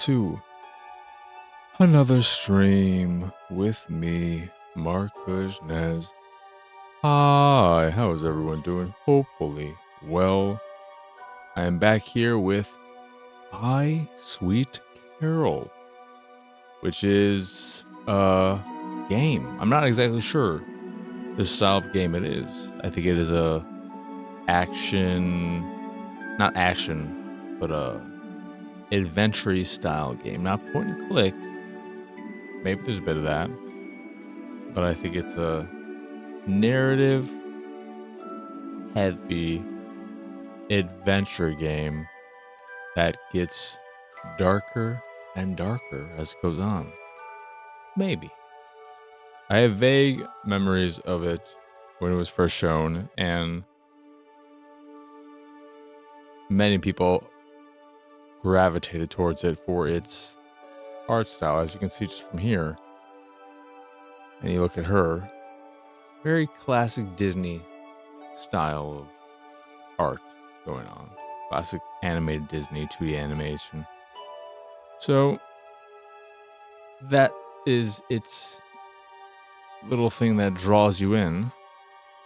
to another stream with me, Mark Kuznez. Hi, how is everyone doing? Hopefully well. I am back here with Bye Sweet Carole, which is a game. I'm not exactly sure the style of game it is. I think it is a not action, but a adventure style game, not point and click. Maybe there's a bit of that, but I think it's a narrative heavy adventure game that gets darker and darker as it goes on. Maybe. I have vague memories of it when it was first shown, and many people gravitated towards it for its art style, as you can see just from here. And you look at her, very classic Disney style of art going on. Classic animated Disney 2D animation. So that is its little thing that draws you in.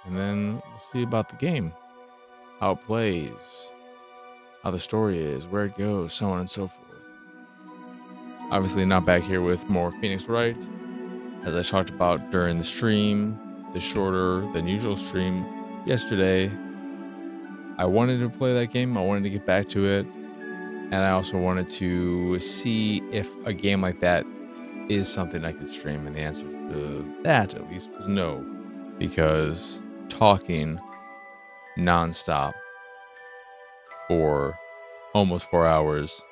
And then we'll see about the game. How it plays, how the story is, where it goes, so on and so forth. Obviously not back here with more Phoenix Wright. As I talked about during the stream, the shorter than usual stream yesterday, I wanted to play that game. I wanted to get back to it. And I also wanted to see if a game like that is something I could stream. And the answer to that, at least, was no. Because talking nonstop for almost 4 hours,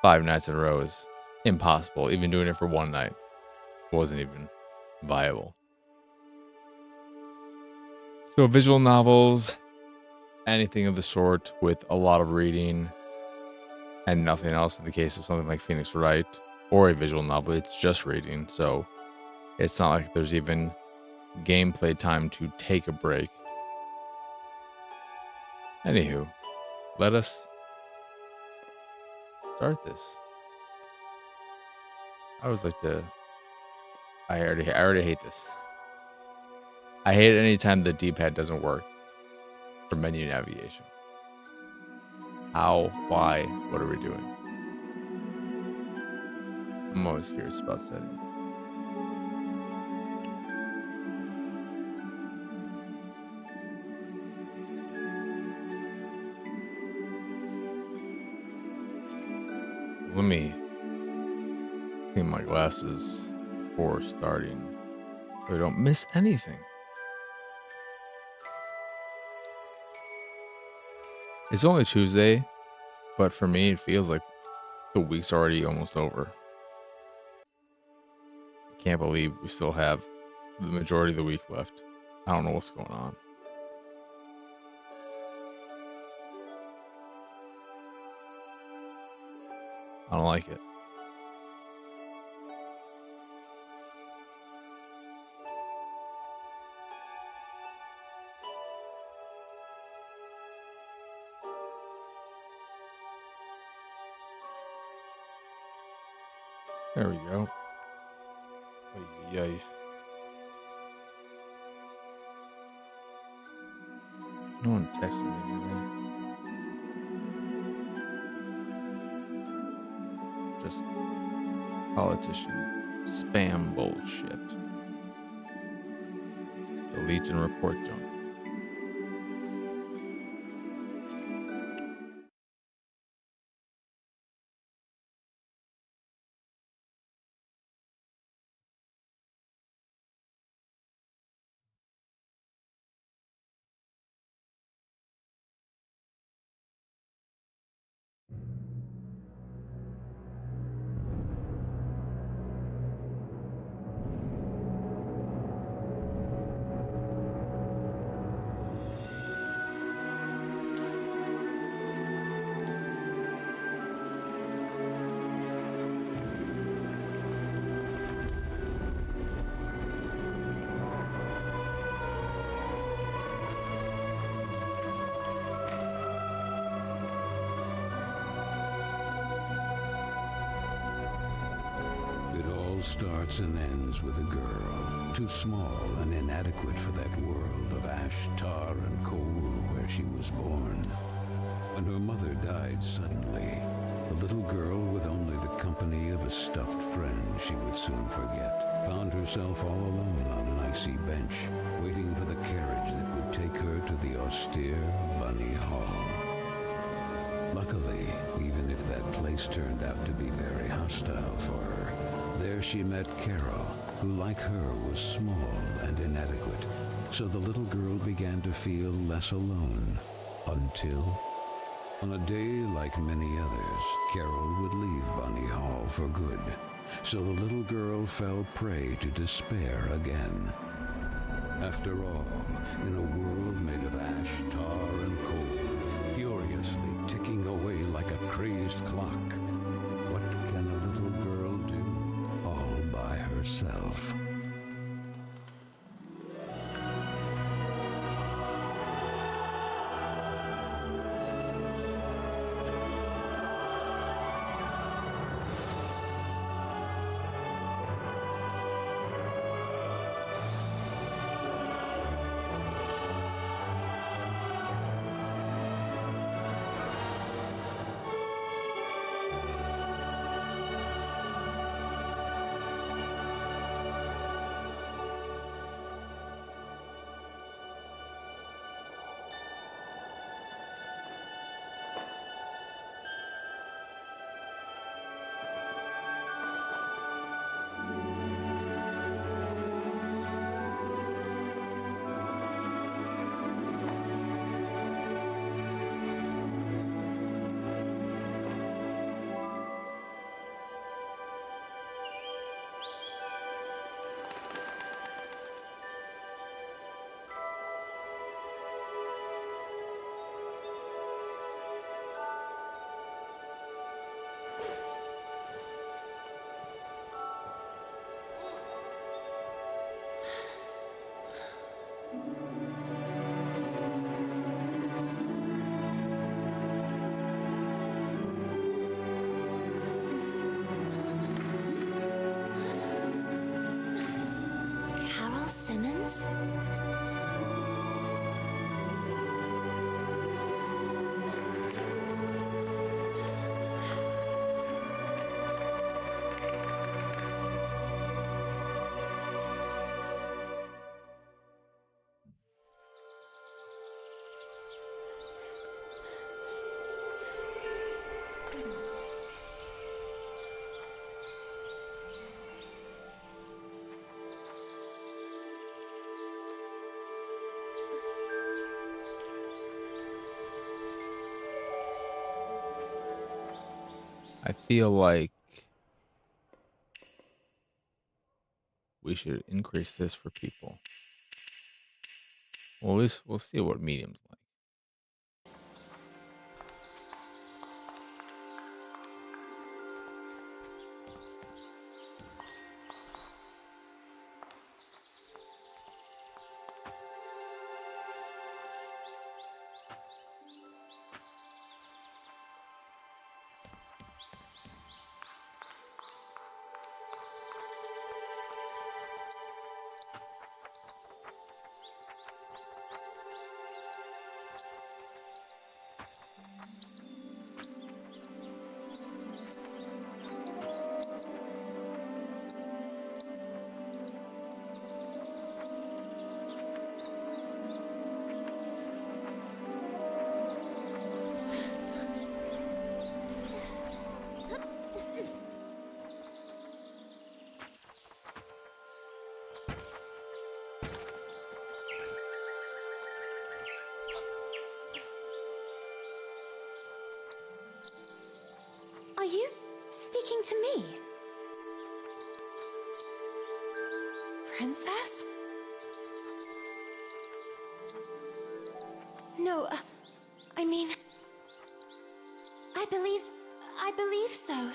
5 nights in a row is impossible. Even doing it for one night wasn't even viable. So visual novels, anything of the sort with a lot of reading and nothing else. In the case of something like Phoenix Wright or a visual novel, it's just reading. So it's not like there's even gameplay time to take a break. Anywho, let us start this. I always like to. I already hate this. I hate it anytime the D-pad doesn't work for menu navigation. How? Why? What are we doing? I'm always curious about settings. Let me clean my glasses before starting so I don't miss anything. It's only Tuesday, but for me, it feels like the week's already almost over. I can't believe we still have the majority of the week left. I don't know what's going on. I don't like it. There we go. Yay. No one texted me today. Just politician spam bullshit. Delete and report junk. starts and ends with a girl, too small and inadequate for that world of ash, tar, and coal where she was born. When her mother died suddenly, the little girl, with only the company of a stuffed friend she would soon forget, found herself all alone on an icy bench, waiting for the carriage that would take her to the austere Bunny Hall. Luckily, even if that place turned out to be very hostile for her, there she met Carol, who like her was small and inadequate, so the little girl began to feel less alone, until... on a day like many others, Carol would leave Bunny Hall for good, so the little girl fell prey to despair again. After all, in a world made of ash, tar, and coal, furiously ticking away like a crazed clock, what can a little girl do all by herself? I feel like we should increase this for people. Well, at least we'll see what medium's like. Are you speaking to me? Princess? No, I mean... I believe so.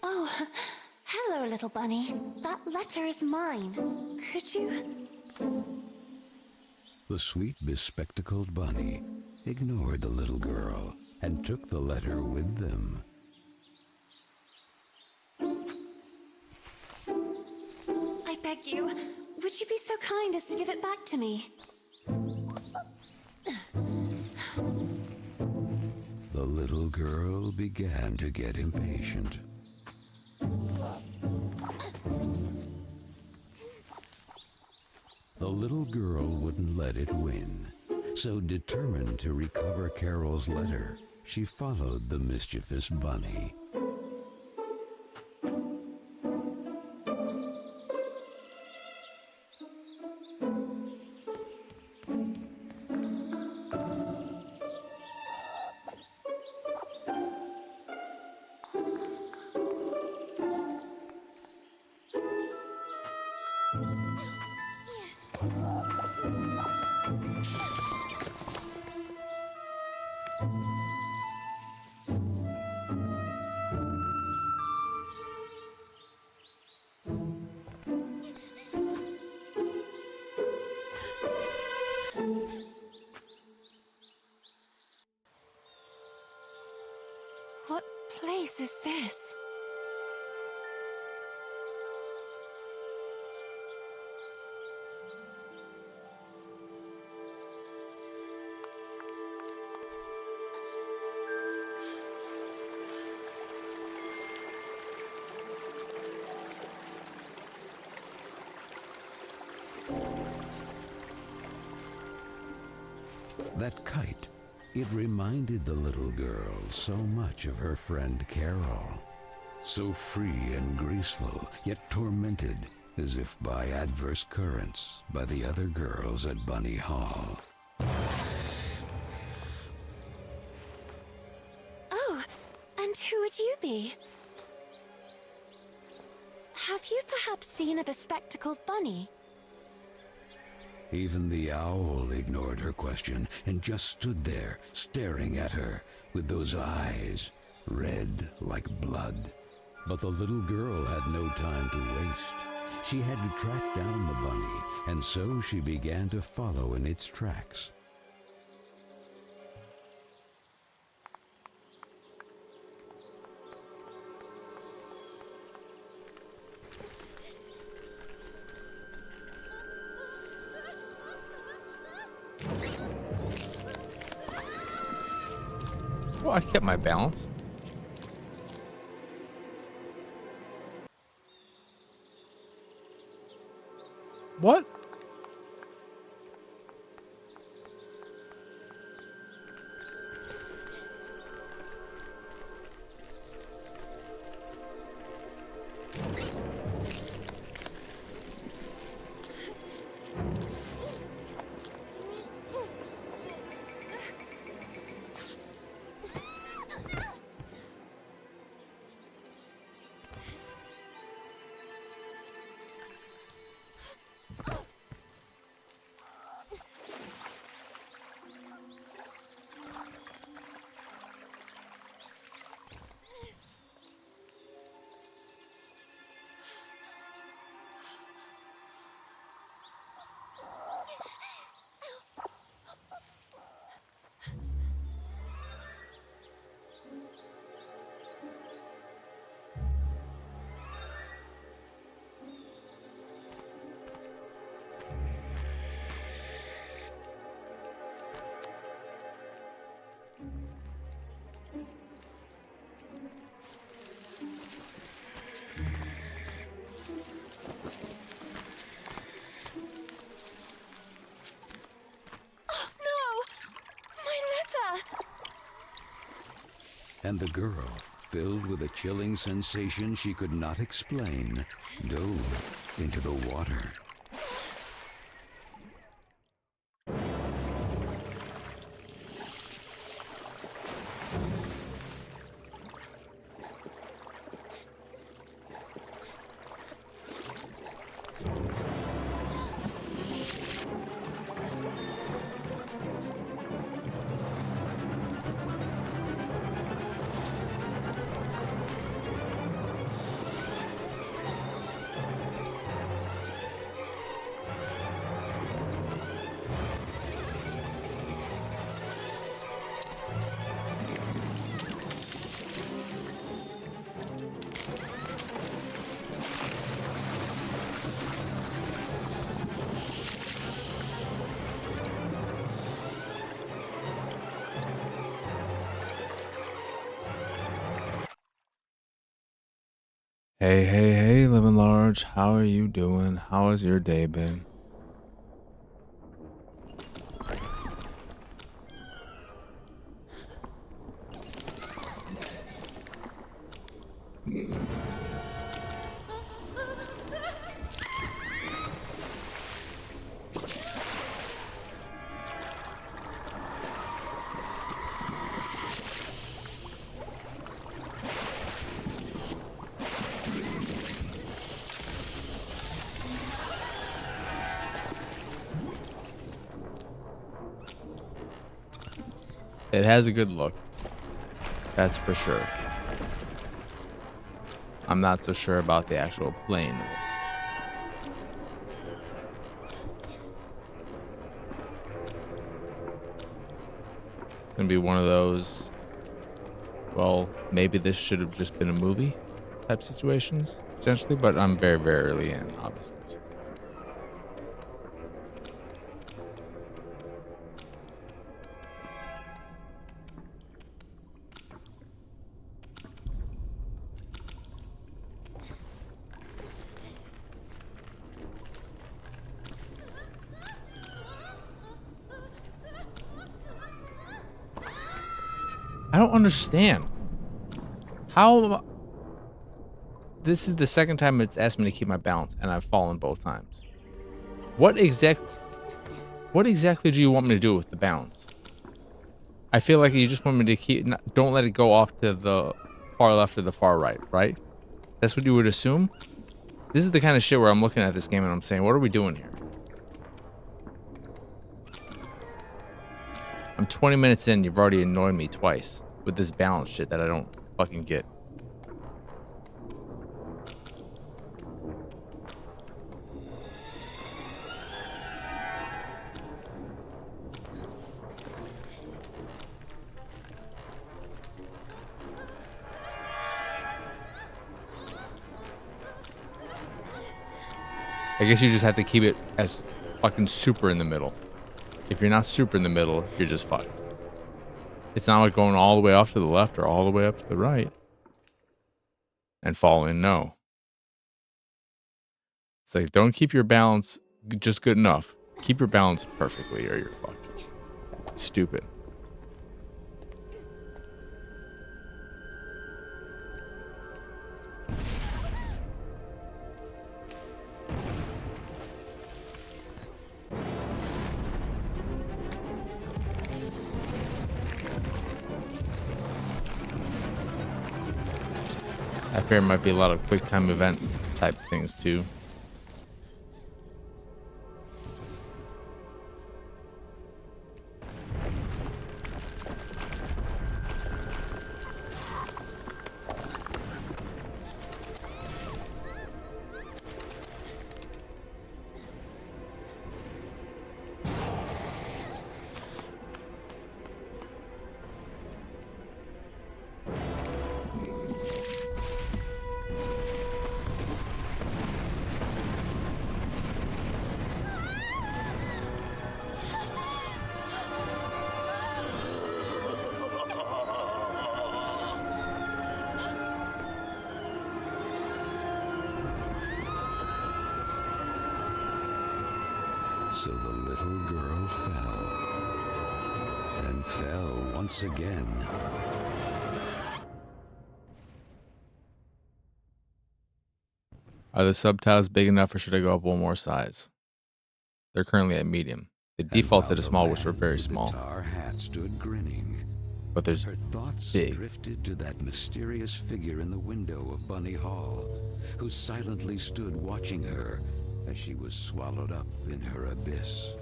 Oh, hello, little bunny. That letter is mine. Could you... The sweet, bespectacled bunny ignored the little girl and took the letter with them. I beg you, would you be so kind as to give it back to me? The little girl began to get impatient. The little girl wouldn't let it win, so determined to recover Carole's letter, she followed the mischievous bunny. What place is this? That kite, it reminded the little girl so much of her friend Carole. So free and graceful, yet tormented, as if by adverse currents, by the other girls at Bunny Hall. Oh, and who would you be? Have you perhaps seen a bespectacled bunny? Even the owl ignored her question and just stood there, staring at her, with those eyes, red like blood. But the little girl had no time to waste. She had to track down the bunny, and so she began to follow in its tracks. Well, I kept my balance. What? And the girl, filled with a chilling sensation she could not explain, dove into the water. Hey, hey, hey, living large. How are you doing? How has your day been? It has a good look. That's for sure. I'm not so sure about the actual plane of it. It's gonna be one of those, well, maybe this should have just been a movie type situations, potentially, but I'm very, very early in, obviously. I don't understand how this is the second time it's asked me to keep my balance and I've fallen both times. What exactly do you want me to do with the balance? I feel like you just want me to keep, don't let it go off to the far left or the far right, right? That's what you would assume. This is the kind of shit where I'm looking at this game and I'm saying, what are we doing here? I'm 20 minutes in, you've already annoyed me twice with this balance shit that I don't fucking get. I guess you just have to keep it as fucking super in the middle. If you're not super in the middle, you're just fucked. It's not like going all the way off to the left or all the way up to the right and fall in. No. It's like, don't keep your balance just good enough. Keep your balance perfectly or you're fucked. Stupid. I fear might be a lot of quick time event type things too. So the little girl fell, and fell once again. Are the subtitles big enough or should I go up one more size? They're currently at medium. They And defaulted while to the small, which were man very with the small. tar hat stood grinning, But there's her thoughts big. drifted to that mysterious figure in the window of Bunny Hall, who silently stood watching her as she was swallowed up in her abyss.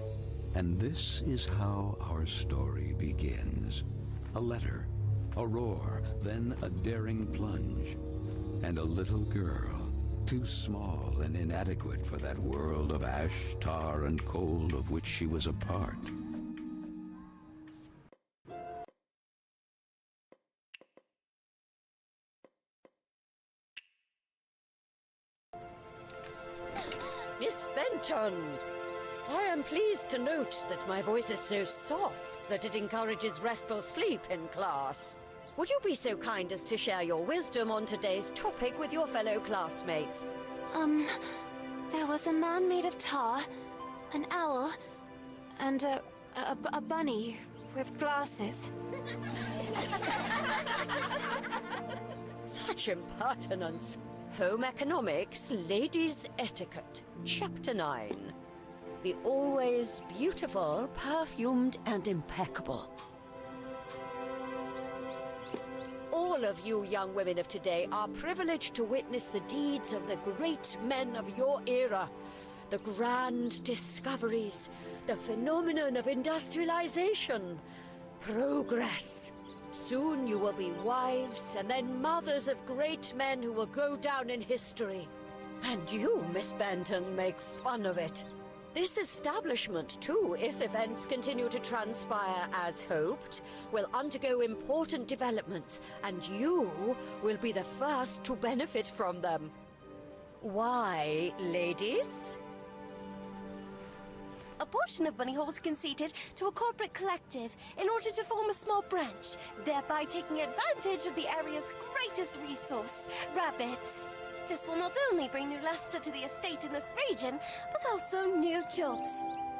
And this is how our story begins. A letter, a roar, then a daring plunge, and a little girl, too small and inadequate for that world of ash, tar, and coal of which she was a part. Miss Benton, I am pleased to note that my voice is so soft that it encourages restful sleep in class. Would you be so kind as to share your wisdom on today's topic with your fellow classmates? There was a man made of tar, an owl, and a bunny with glasses. Such impertinence. Home Economics, Ladies' Etiquette, Chapter 9. Be always beautiful, perfumed, and impeccable. All of you young women of today are privileged to witness the deeds of the great men of your era. The grand discoveries, the phenomenon of industrialization, progress. Soon you will be wives and then mothers of great men who will go down in history. And you, Miss Benton, make fun of it. This establishment, too, if events continue to transpire as hoped, will undergo important developments, and you will be the first to benefit from them. Why, ladies? A portion of Bunny Hall was conceded to a corporate collective in order to form a small branch, thereby taking advantage of the area's greatest resource, rabbits. This will not only bring new luster to the estate in this region, but also new jobs.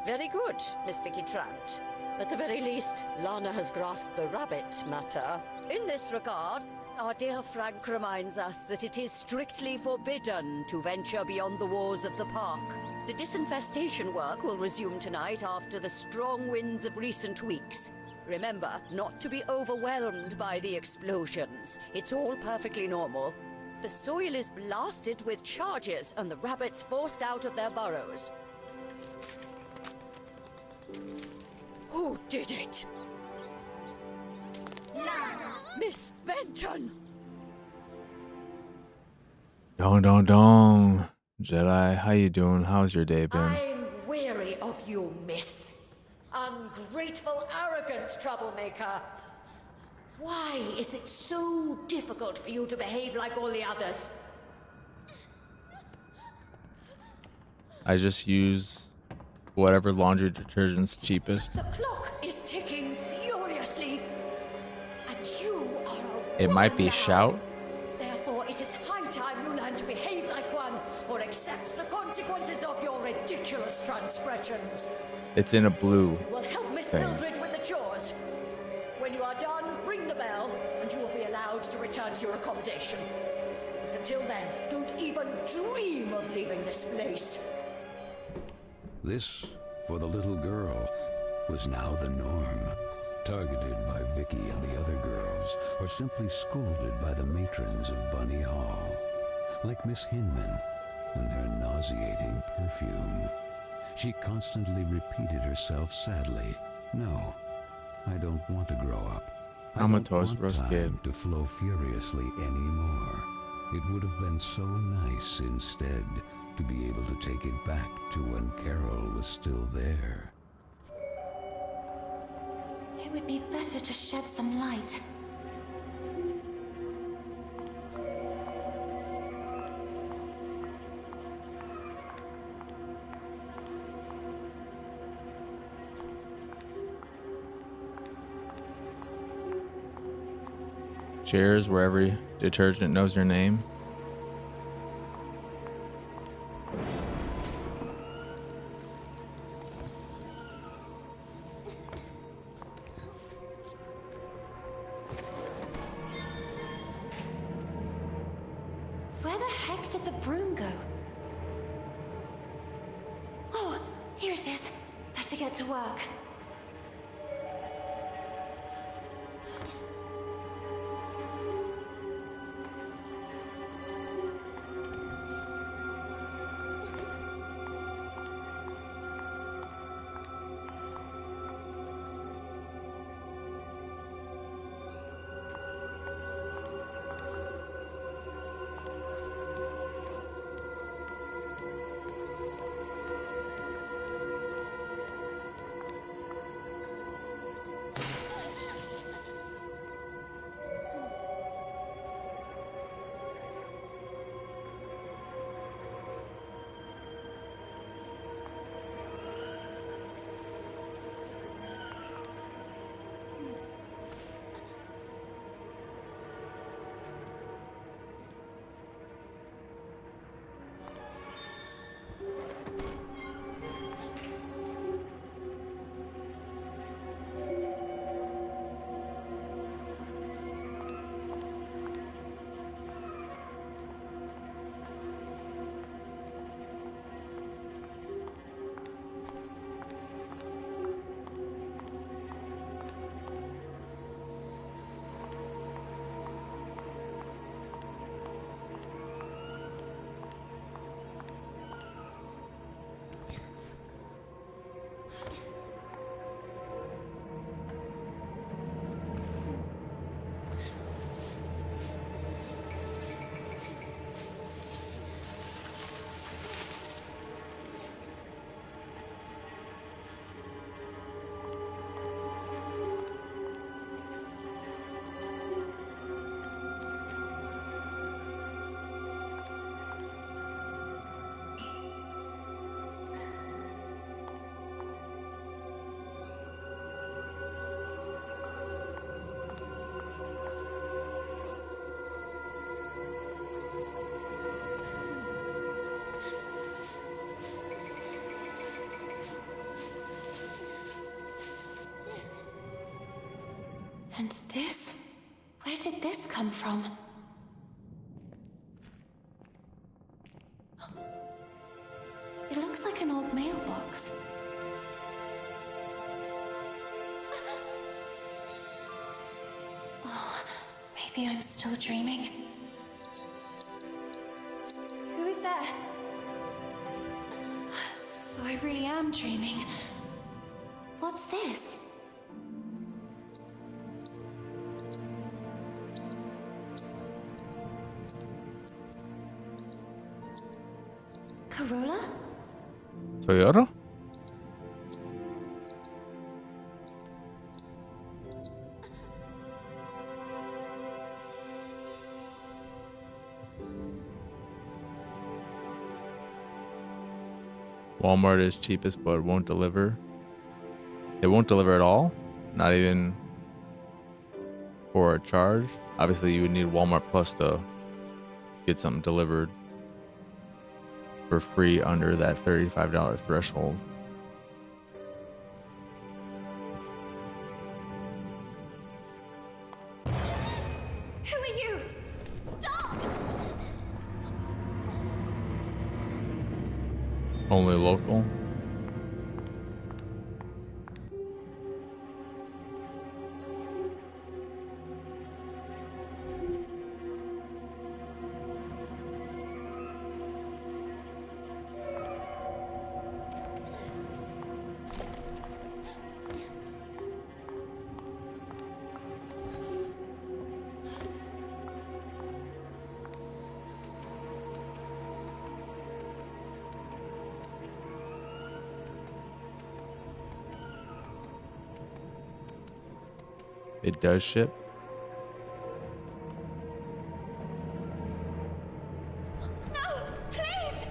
Very good, Miss Vicky Trout. At the very least, Lana has grasped the rabbit matter. In this regard, our dear Frank reminds us that it is strictly forbidden to venture beyond the walls of the park. The disinfestation work will resume tonight after the strong winds of recent weeks. Remember not to be overwhelmed by the explosions. It's all perfectly normal. The soil is blasted with charges and the rabbits forced out of their burrows. Who did it? Lana! Miss Benton! Dong. Jedi, how you doing? How's your day been? I'm weary of you, miss. Ungrateful, arrogant troublemaker. Why is it so difficult for you to behave like all the others? I just use whatever laundry detergent's cheapest. The clock is ticking furiously. And you are a It might be woman now. shout. Therefore, it is high time you learn to behave like one, or accept the consequences of your ridiculous transgressions. It's in a blue. Will help Miss Thing. Mildred with the chores. When you are done, ring the bell, and you will be allowed to return to your accommodation. But until then, don't even dream of leaving this place. This, for the little girl, was now the norm. Targeted by Vicky and the other girls, or simply scolded by the matrons of Bunny Hall. Like Miss Hinman and her nauseating perfume. She constantly repeated herself sadly, "No, I don't want to grow up. I I'm a don't Toys want R Us time kid." to flow furiously anymore. It would have been so nice instead to be able to take it back to when Carol was still there." It would be better to shed some light. Cheers, where every detergent knows your name. Where the heck did the broom go? Here it is. Better get to work. And this? Where did this come from? It looks like an old mailbox. Oh, maybe I'm still dreaming. Who is there? So I really am dreaming. What's this? Carola? Toyota? Walmart is cheapest but won't deliver. It won't deliver at all? Not even for a charge? Obviously you would need Walmart Plus to get something delivered for free under that $35 threshold. Who are you? Stop! Only local? It does ship. No! Please!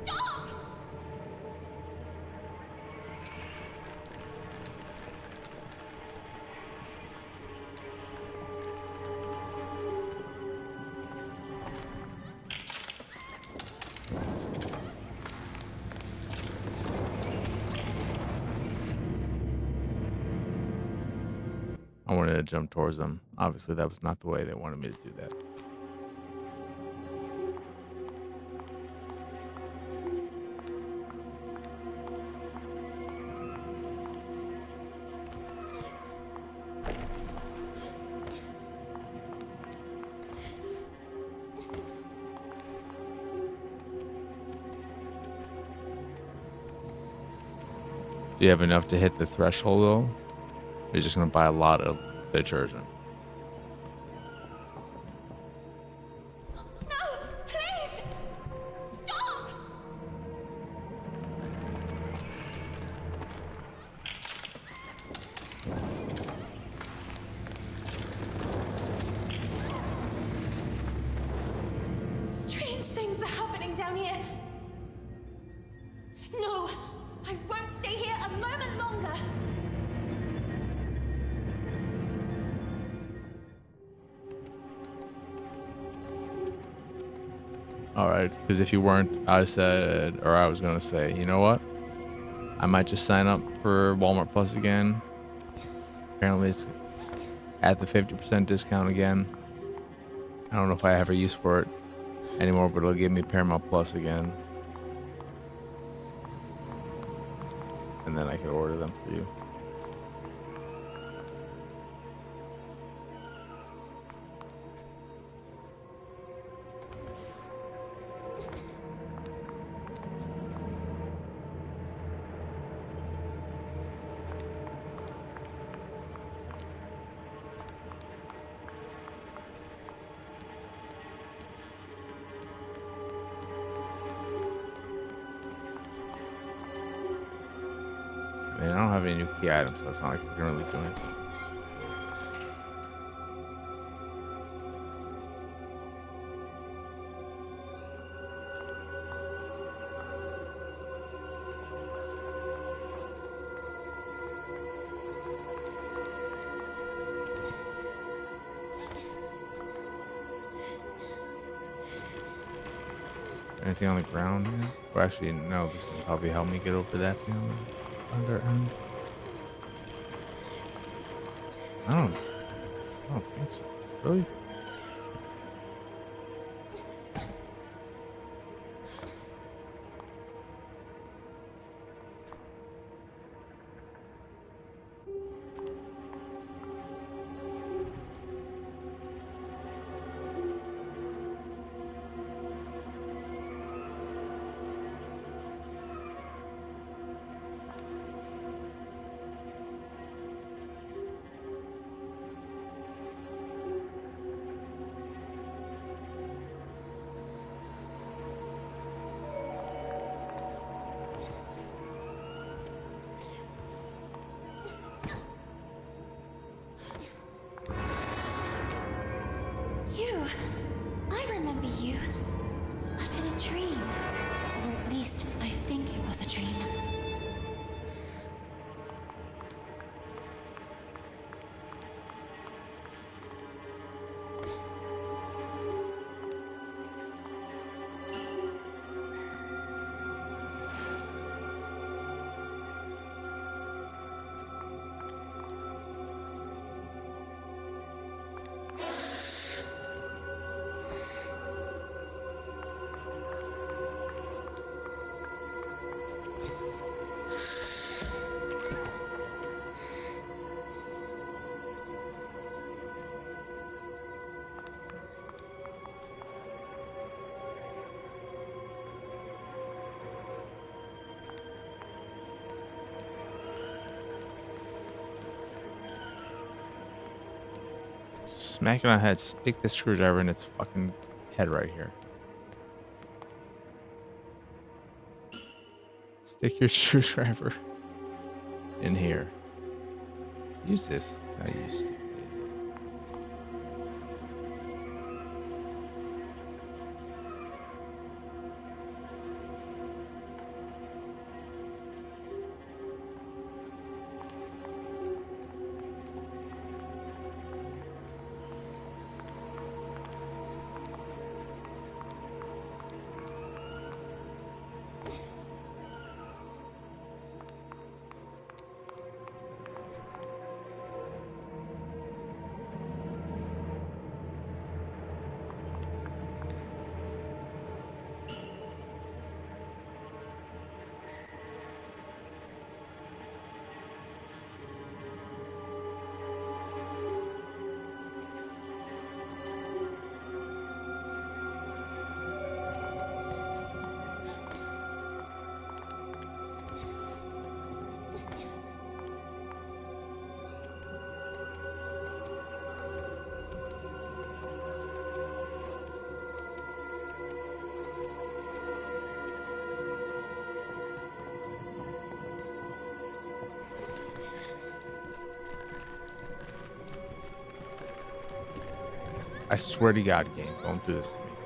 Stop! I wanted to jump towards them. Obviously, that was not the way they wanted me to do that. Do you have enough to hit the threshold though? You're just gonna buy a lot of detergent. No! Please! Stop! Strange things are happening down here. No! I won't stay here a moment longer! All right, because if you weren't, I was gonna say, you know what? I might just sign up for Walmart Plus again. Apparently, it's at the 50% discount again. I don't know if I have a use for it anymore, but it'll give me Paramount Plus again, and then I can order them for you. I mean, I don't have any new key items, so it's not like I can really do anything. Anything on the ground here? Well, actually, no. This can probably help me get over that thing on the under end. I don't think so. Really? You. I remember you. But in a dream. Or at least, I think it was a dream. Smack it on the head. Stick the screwdriver in its fucking head right here. Stick your screwdriver in here. Use this. I used to. I swear to God, game, don't do this to me.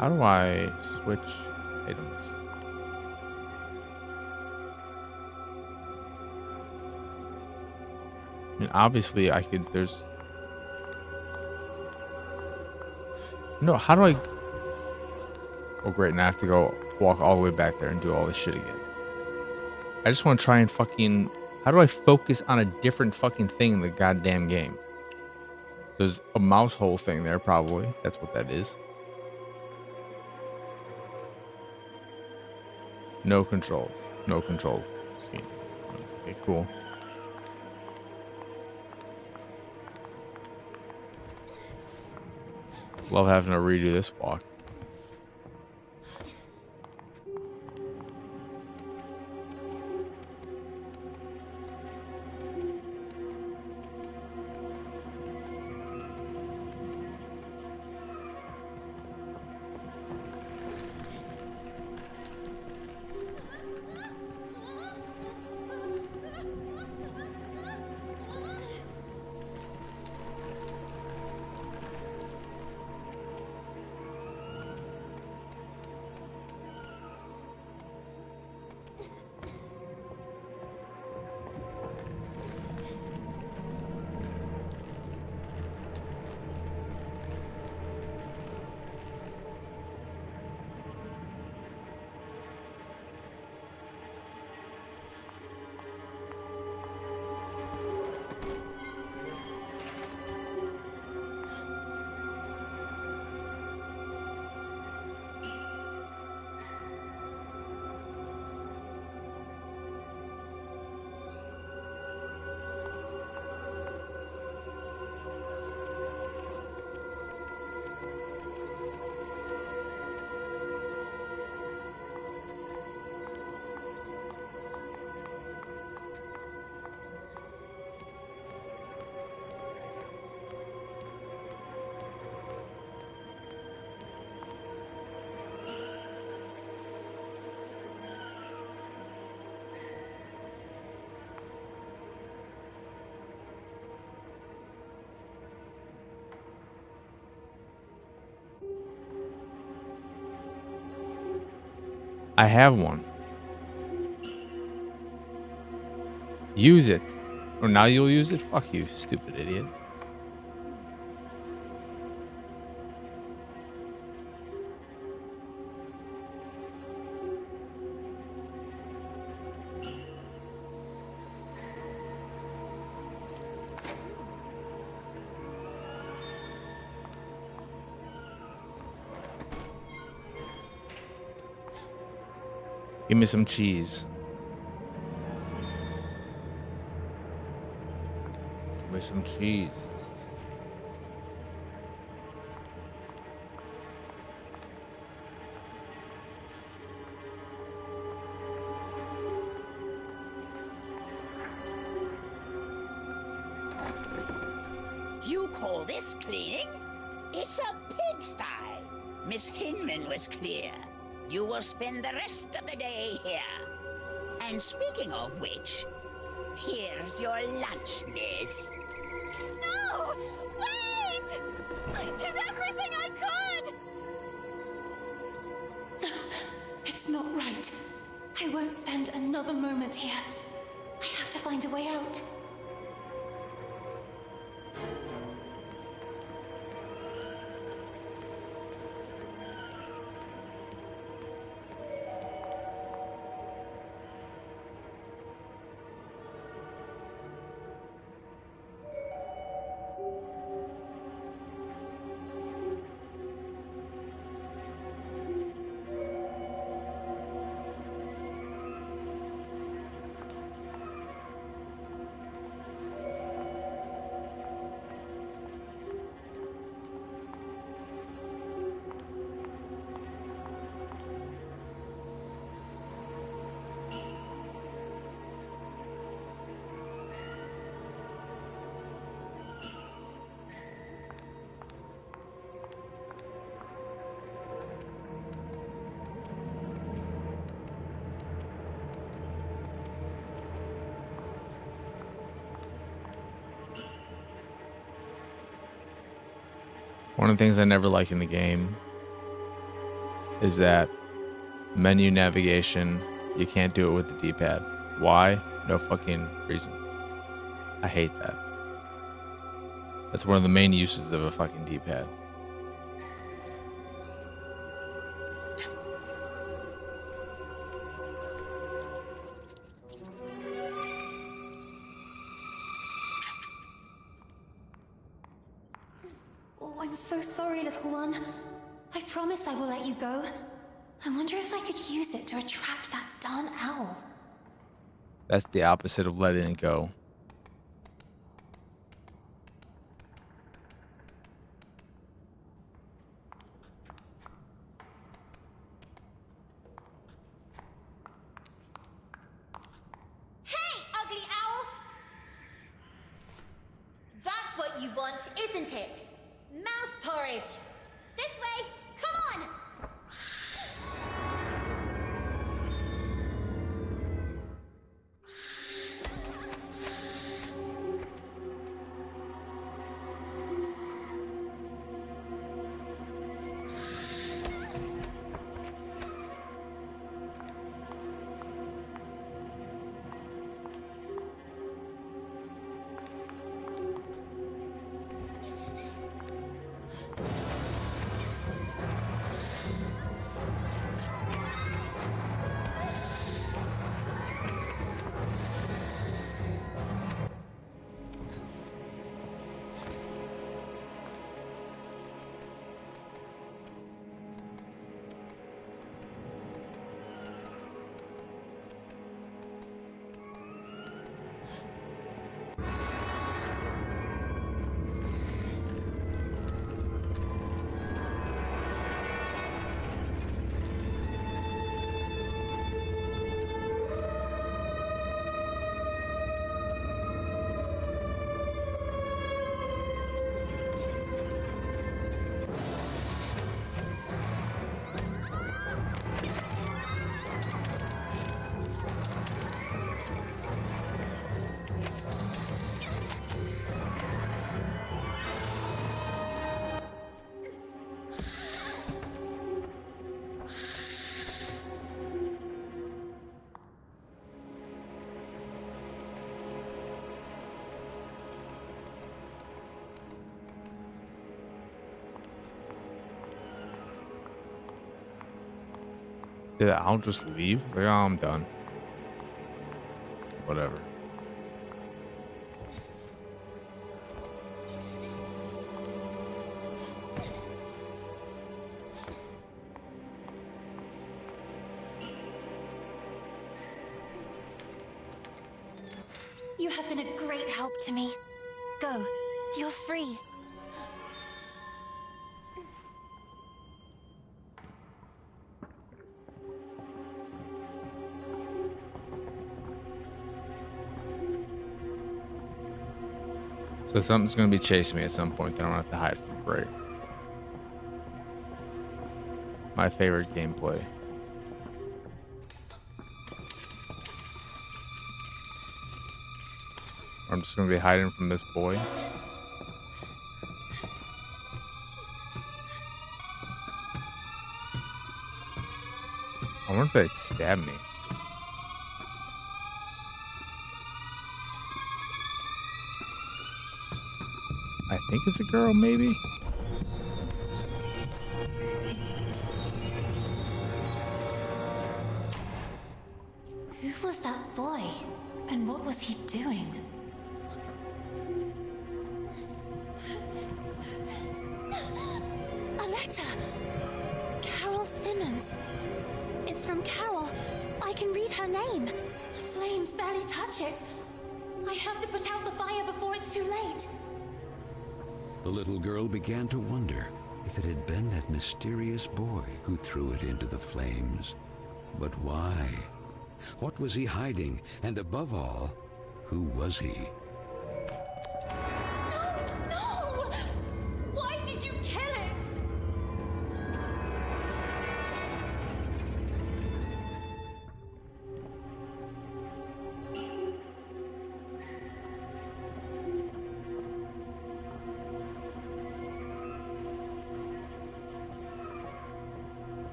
How do I switch items? I mean, obviously I could, there's... No, how do I... Oh, great, now I have to go walk all the way back there and do all this shit again. I just want to try and fucking... How do I focus on a different fucking thing in the goddamn game? There's a mouse hole thing there, probably. That's what that is. No controls. No control scheme. Okay, cool. Love having to redo this walk. I have one. Use it. Or now you'll use it? Fuck you, stupid idiot. Give me some cheese. Give me some cheese. You call this cleaning? It's a pigsty. Miss Hinman was clear. You will spend the rest of the day here. And speaking of which, here's your lunch, miss. No! Wait! I did everything I could! It's not right. I won't spend another moment here. I have to find a way out. One of the things I never like in the game is that menu navigation, you can't do it with the D-pad. Why? No fucking reason. I hate that. That's one of the main uses of a fucking D-pad. Oh, I'm so sorry, little one. I promise I will let you go. I wonder if I could use it to attract that darn owl. That's the opposite of letting it go. Hey, ugly owl! That's what you want, isn't it? Mouse porridge! This way! Come on! Did the owl just leave? It's like, oh, I'm done. Whatever. You have been a great help to me. Go. You're free. So something's going to be chasing me at some point that I don't have to hide from. Great. My favorite gameplay. I'm just going to be hiding from this boy. I wonder if they'd stab me. I think it's a girl, maybe? Who was that boy? And what was he doing? A letter! Carol Simmons. It's from Carol. I can read her name. The flames barely touch it. I have to put out the fire before it's too late. The little girl began to wonder if it had been that mysterious boy who threw it into the flames. But why? What was he hiding? And above all, who was he? No! Why did you kill it?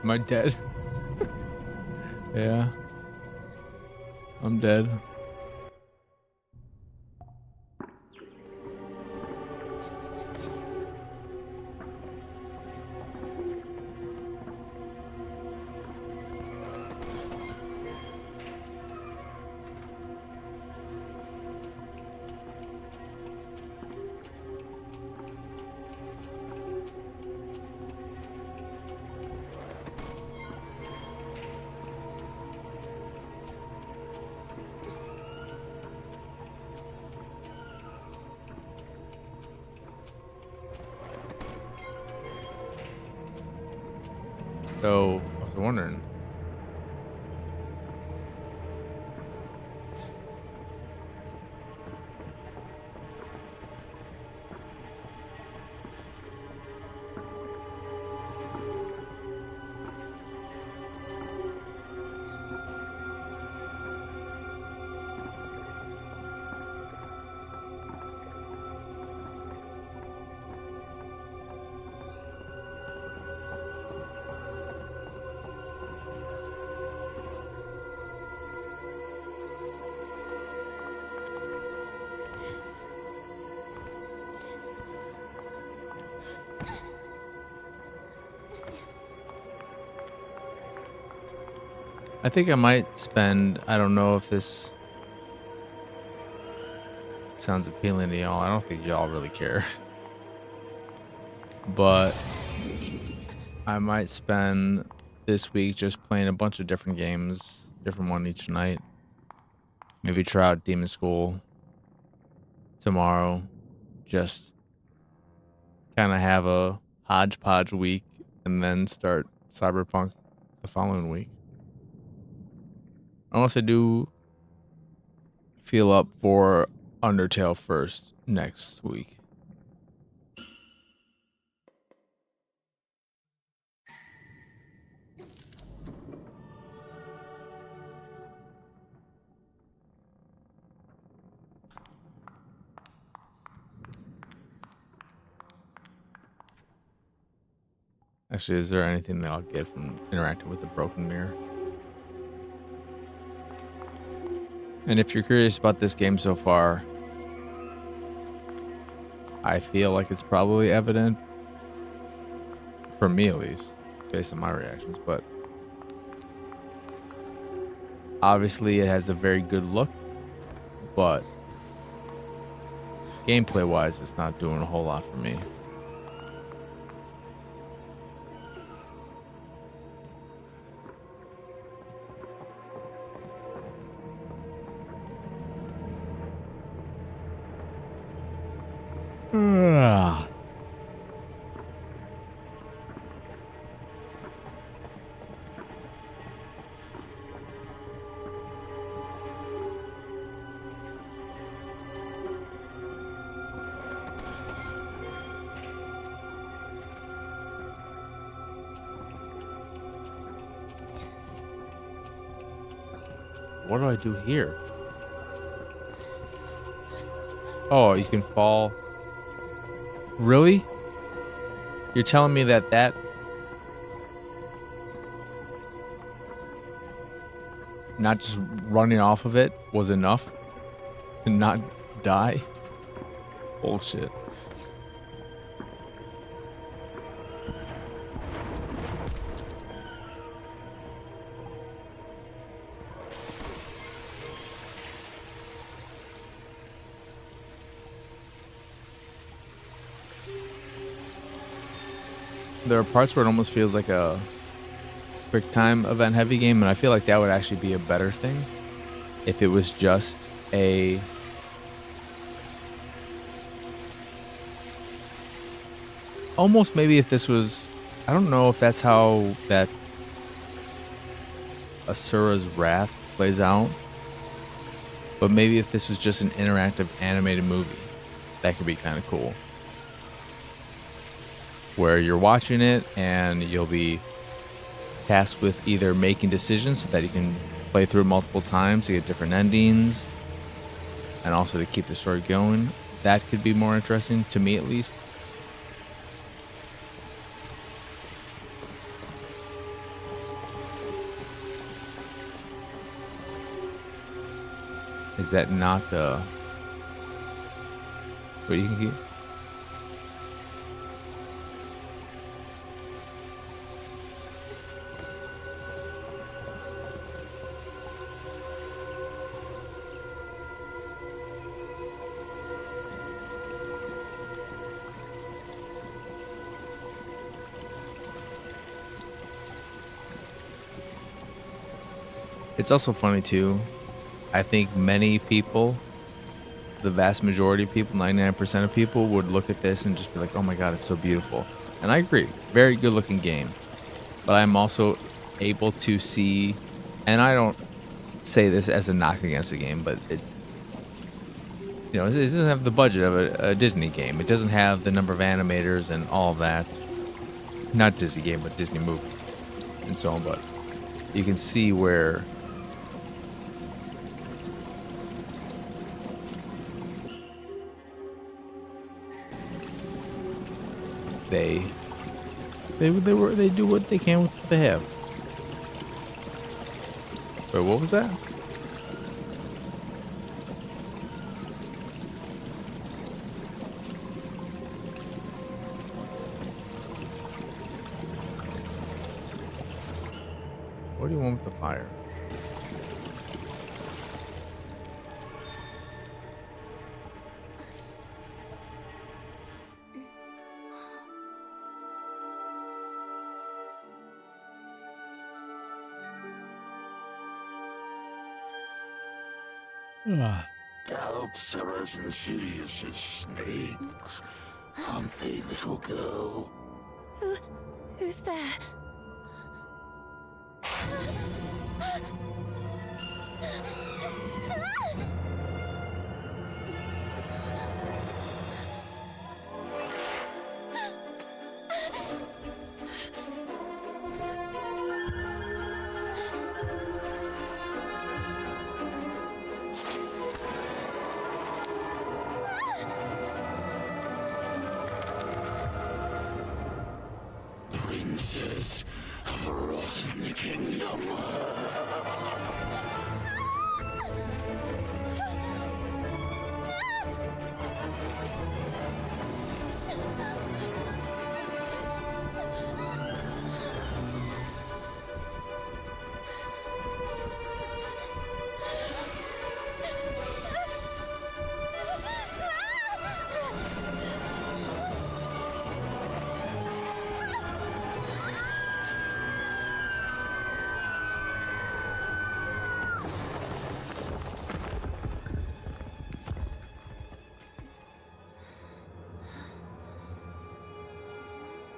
Am I dead? Yeah. I'm dead. So, I was wondering. I think I might spend, I don't know if this sounds appealing to y'all. I don't think y'all really care. But I might spend this week just playing a bunch of different games, different one each night. Maybe try out Demon School tomorrow. Just kind of have a hodgepodge week and then start Cyberpunk the following week. Unless I do feel up for Undertale first next week. Actually, is there anything that I'll get from interacting with the broken mirror? And if you're curious about this game so far, I feel like it's probably evident, for me at least, based on my reactions, but obviously it has a very good look. but gameplay wise, it's not doing a whole lot for me. Ah. What do I do here? Oh, you can fall. Really? You're telling me that not just running off of it was enough to not die? Bullshit. There are parts where it almost feels like a quick time event heavy game, and I feel like that would actually be a better thing if it was just a almost maybe if this was, I don't know if that's how that Asura's Wrath plays out, but maybe if this was just an interactive animated movie, that could be kind of cool. Where you're watching it and you'll be tasked with either making decisions so that you can play through it multiple times to get different endings and also to keep the story going. That could be more interesting to me, at least. Is that not what you can keep? It's also funny too. I think many people, the vast majority of people, 99% of people, would look at this and just be like, oh my god, it's so beautiful. And I agree, very good looking game. But I'm also able to see, and I don't say this as a knock against the game, but it, you know, it doesn't have the budget of a Disney game. It doesn't have the number of animators and all of that. Not Disney game, but Disney movie and so on. But you can see where they do what they can with what they have. Wait, what was that? What do you want with the fire? Doubts are as insidious as snakes, aren't they, little girl? Who's there? Princess of a rotten kingdom.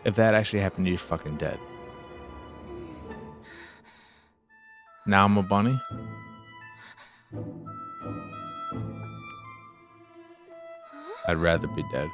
if that actually happened, you're fucking dead. Now I'm a bunny? I'd rather be dead.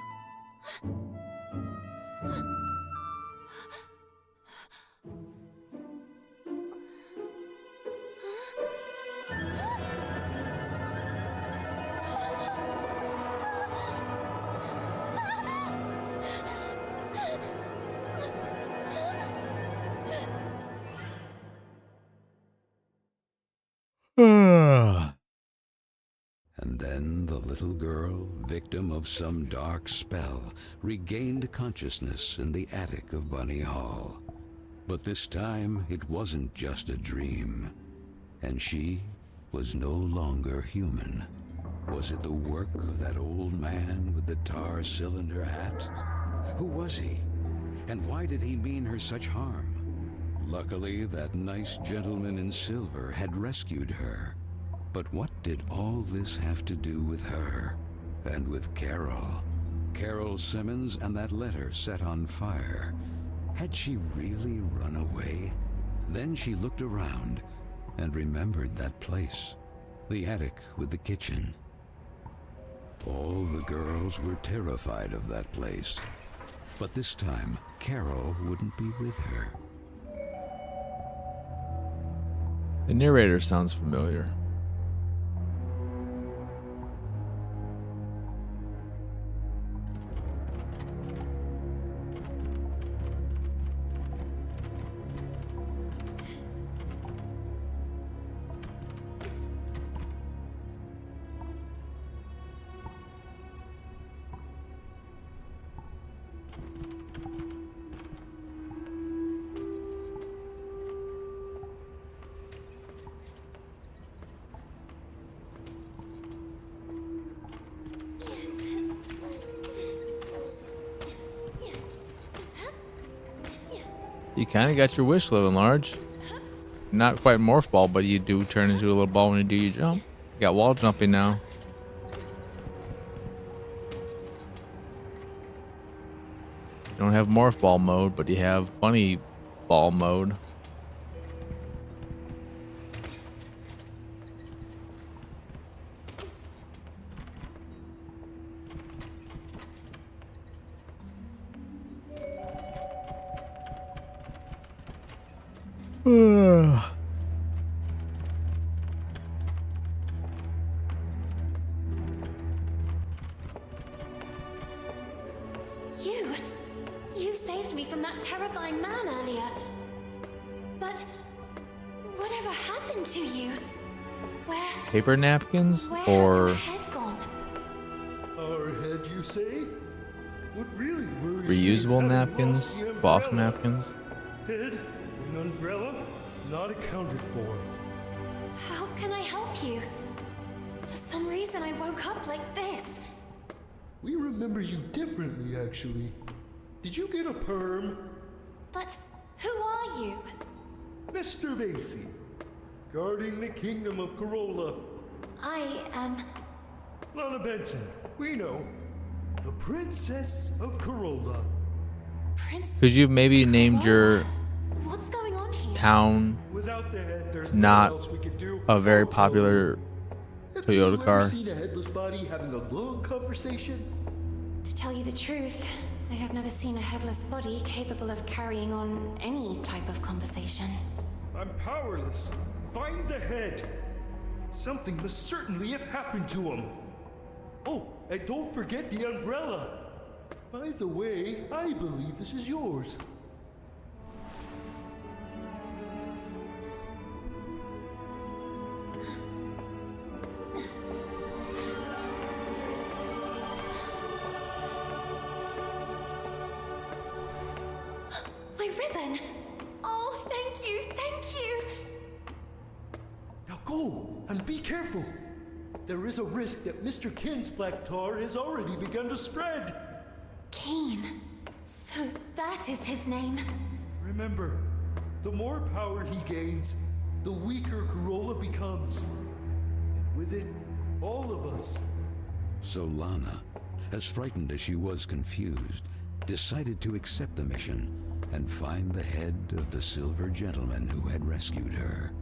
And then the little girl, victim of some dark spell, regained consciousness in the attic of Bunny Hall. But this time, it wasn't just a dream. And she was no longer human. Was it the work of that old man with the tar cylinder hat? Who was he? And why did he mean her such harm? Luckily, that nice gentleman in silver had rescued her. But what did all this have to do with her? And with Carole? Carole Simmons and that letter set on fire. Had she really run away? Then she looked around and remembered that place. The attic with the kitchen. All the girls were terrified of that place. But this time, Carole wouldn't be with her. The narrator sounds familiar. You kind of got your wish living large. Not quite morph ball, but you do turn into a little ball when you do your jump. You got wall jumping now. You don't have morph ball mode, but you have bunny ball mode. You saved me from that terrifying man earlier. But whatever happened to you? Where? Paper napkins Where or has your head gone? Our head, you say? What really worries me is reusable having napkins, lost the cloth umbrella. napkins. Head and umbrella not accounted for. How can I help you? For some reason, I woke up like this. We remember you differently, actually. Did you get a perm? But who are you? Mr. Basie, guarding the kingdom of Carole. I am... Lana Benson, we know. The Princess of Carole. Prince... Could you have maybe named your What's going on here? town Without the head, there's not nothing else we could do. a very I'll tell popular you. Toyota Have car? you ever seen a headless body having a long conversation? To tell you the truth, I have never seen a headless body capable of carrying on any type of conversation. I'm powerless. Find the head. Something must certainly have happened to him. Oh, and don't forget the umbrella. By the way, I believe this is yours. My ribbon! Oh, thank you, thank you! Now go, and be careful. There is a risk that Mr. Kin's black tar has already begun to spread. Keen. So that is his name. Remember, the more power he gains, the weaker Carole becomes. And with it, all of us. So Lana, as frightened as she was confused, decided to accept the mission and find the head of the silver gentleman who had rescued her.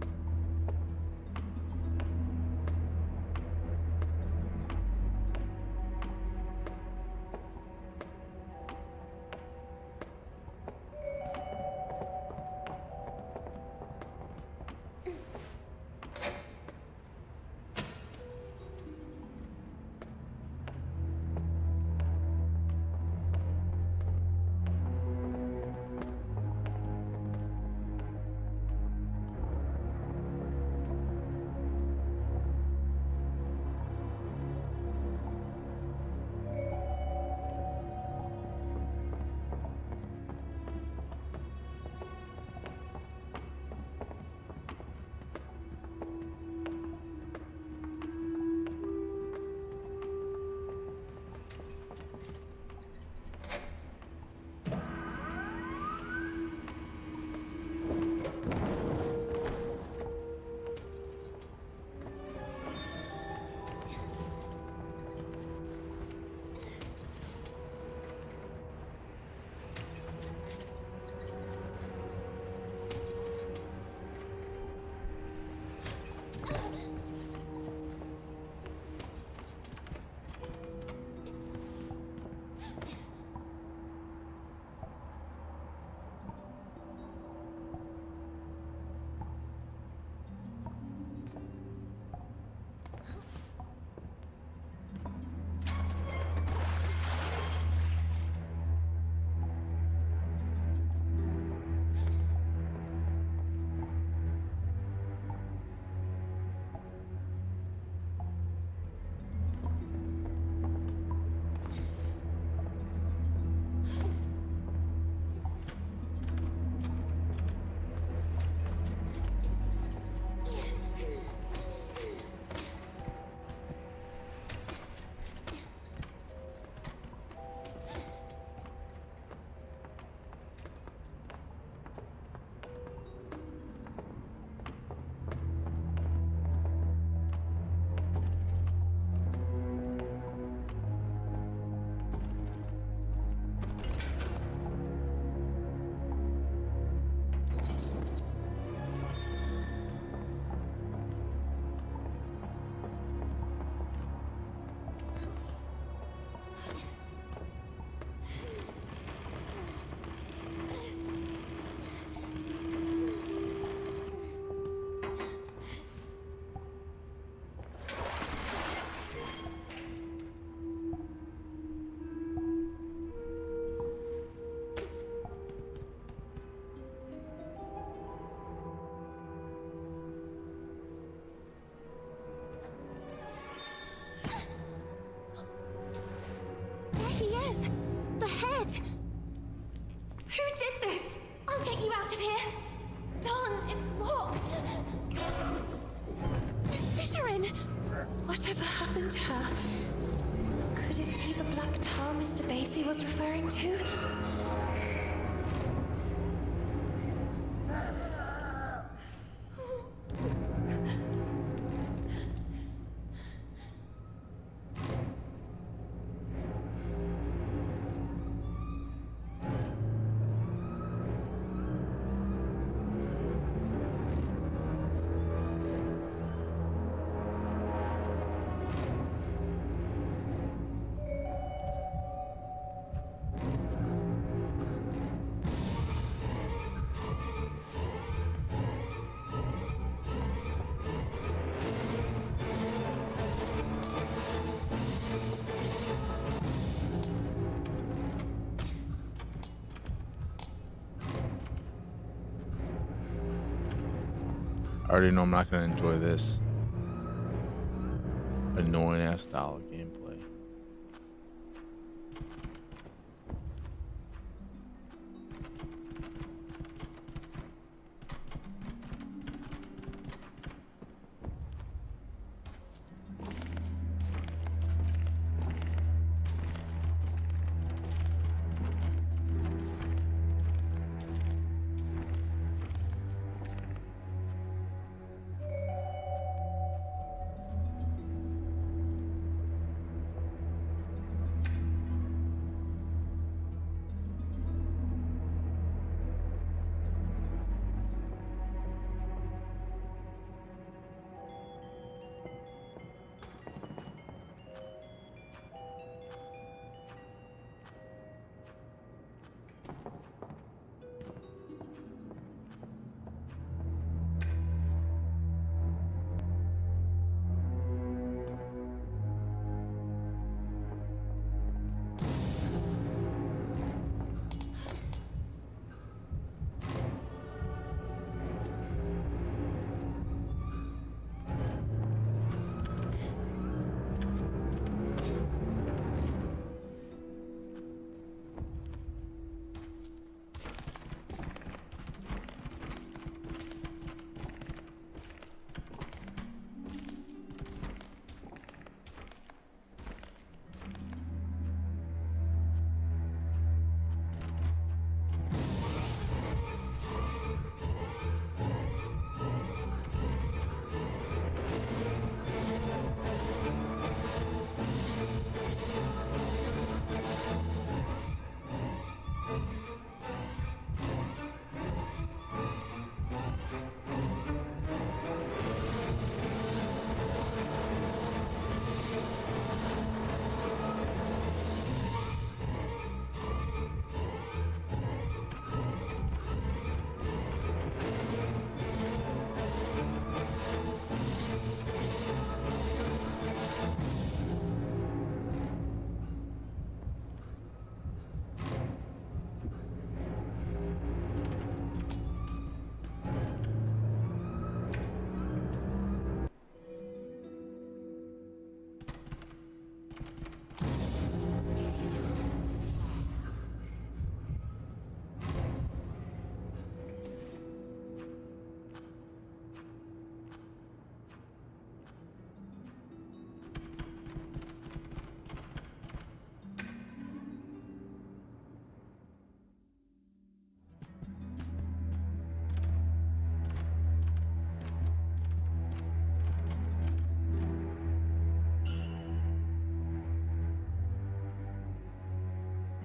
Who did this? I'll get you out of here. Dawn, it's locked. Miss Fisherin! Whatever happened to her? Could it be the black tar Mr. Basie was referring to? I already know I'm not going to enjoy this annoying ass style of gameplay.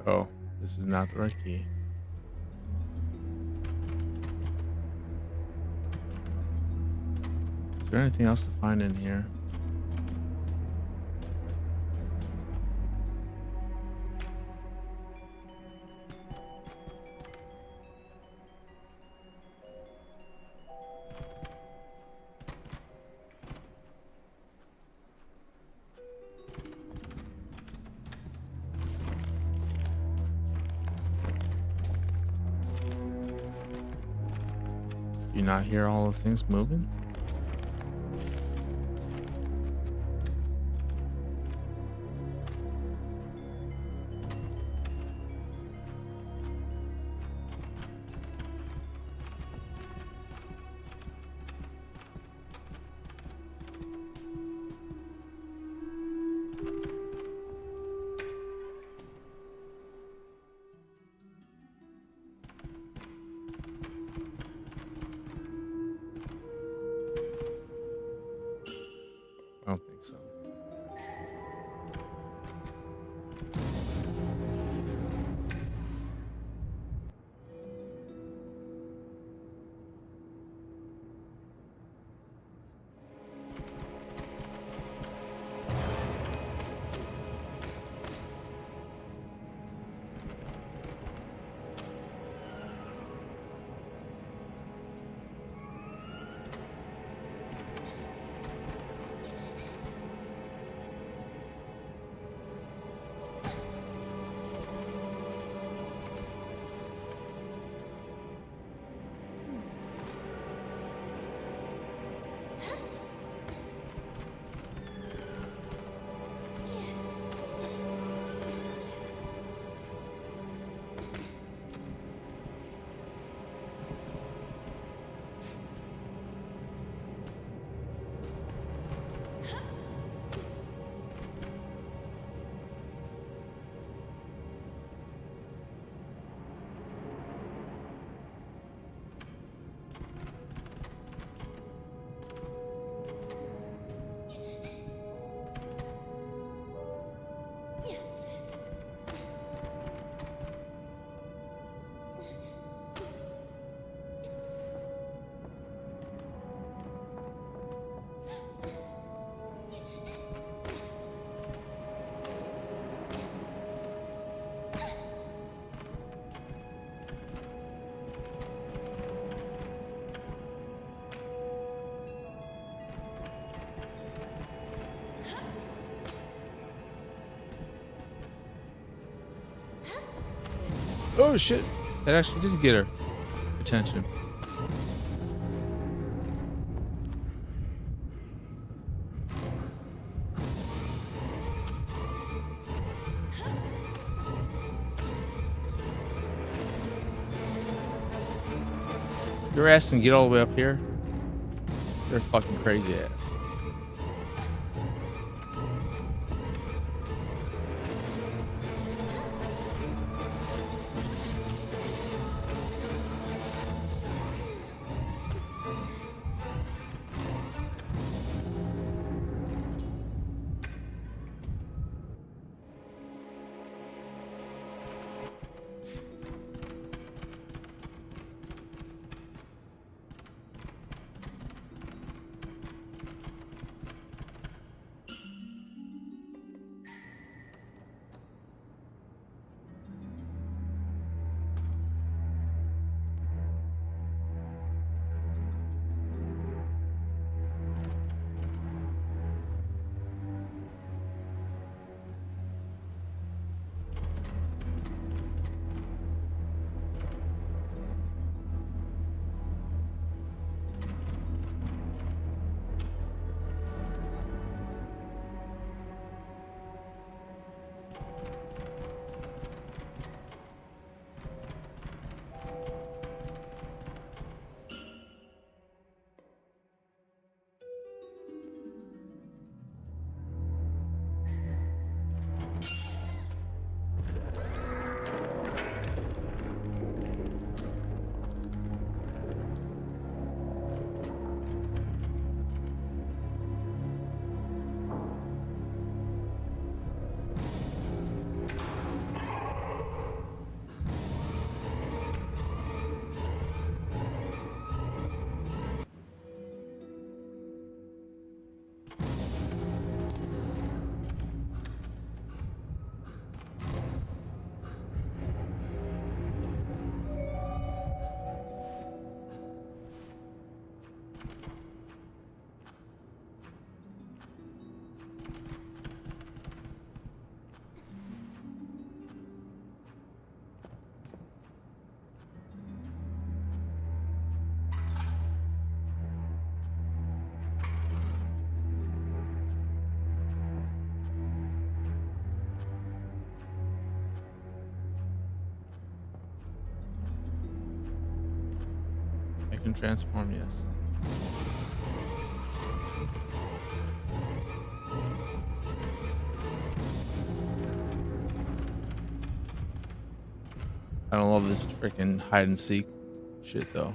Oh, this is not the right key. Is there anything else to find in here? You not hear all those things moving? I don't think so. Oh shit! That actually did get her attention. Your ass can get all the way up here. You're a fucking crazy ass. can transform, yes. I don't love this freaking hide and seek shit though.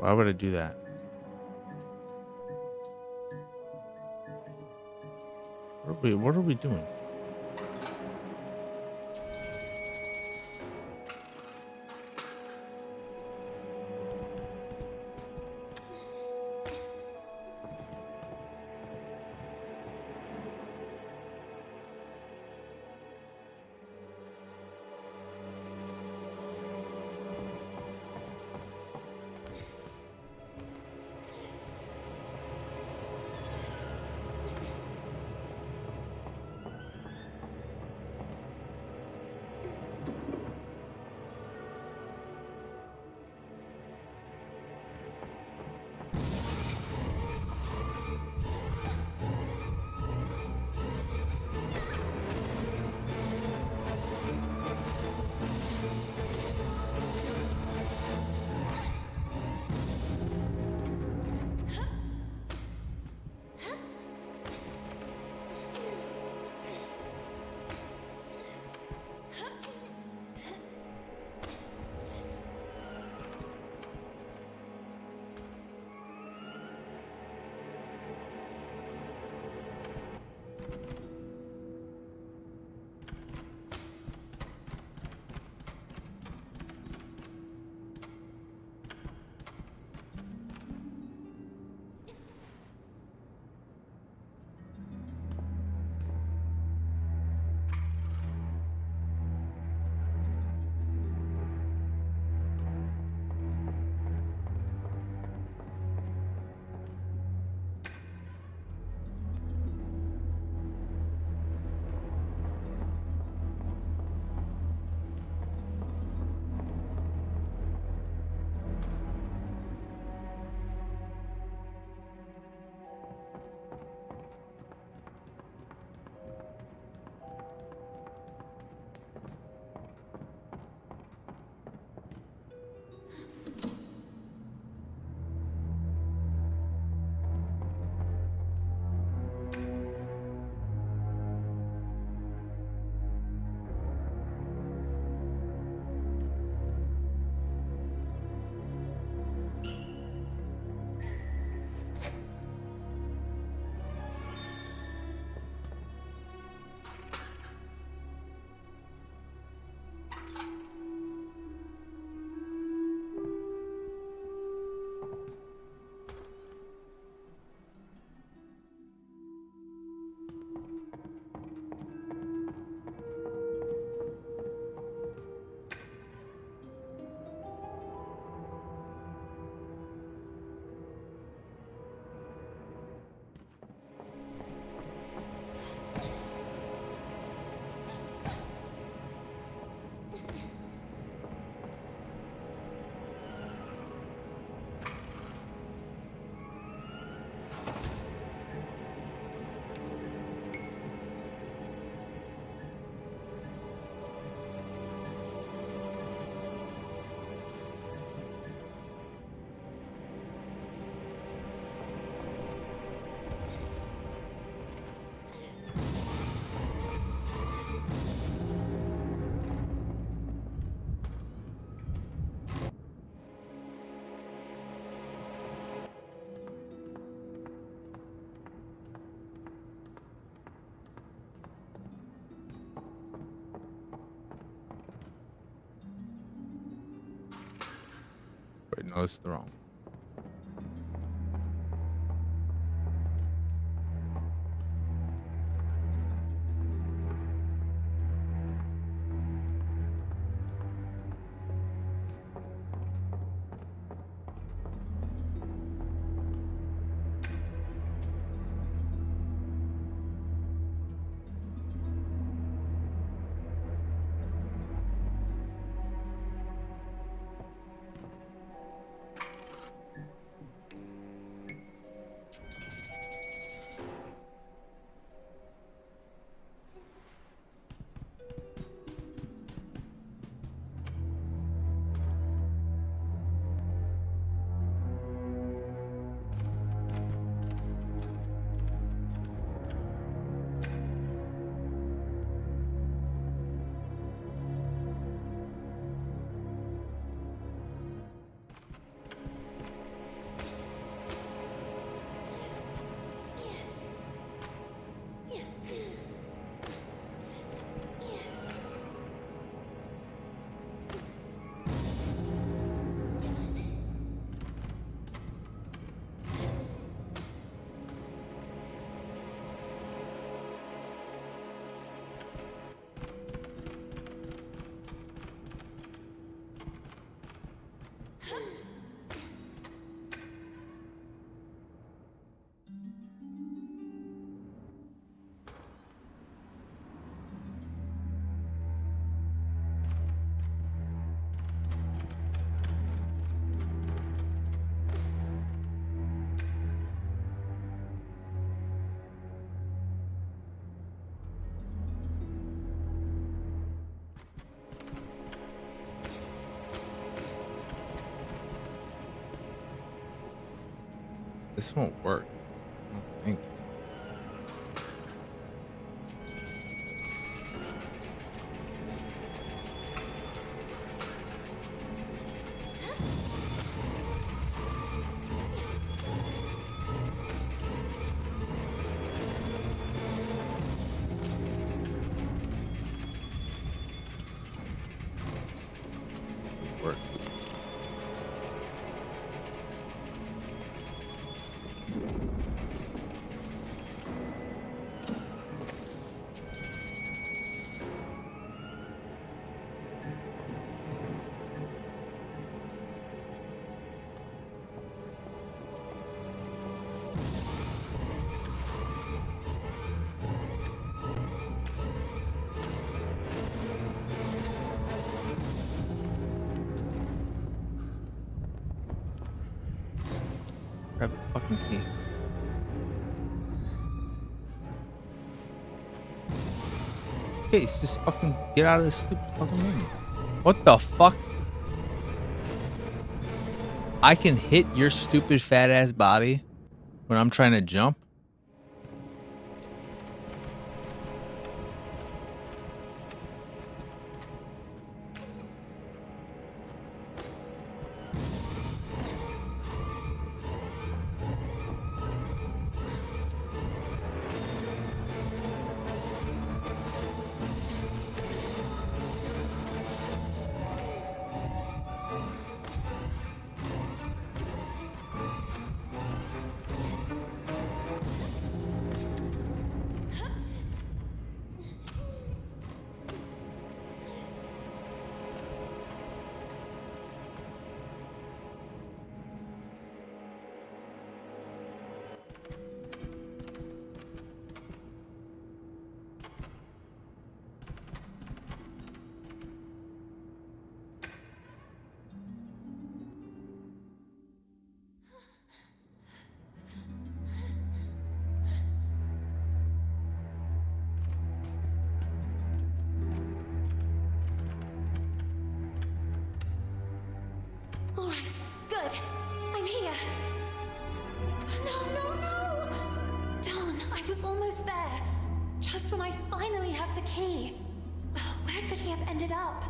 Why would I do that? What are we doing? Wait, no, this is the wrong. This won't work. I don't think. Work. Grab the fucking key. Okay, just fucking get out of this stupid fucking room. What the fuck? I can hit your stupid fat ass body when I'm trying to jump? All right, good. I'm here. No, no, no! Darn, I was almost there. Just when I finally have the key. Where could he have ended up?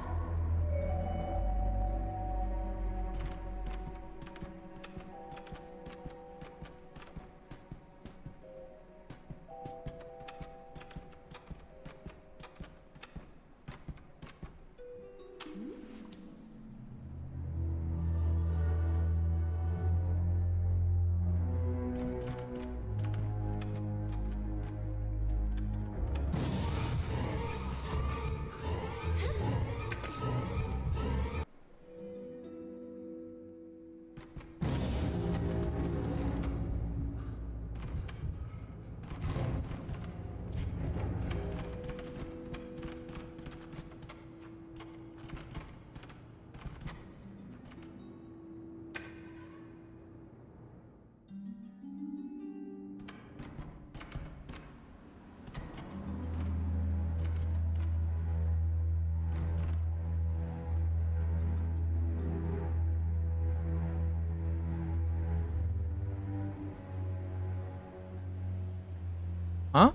Huh?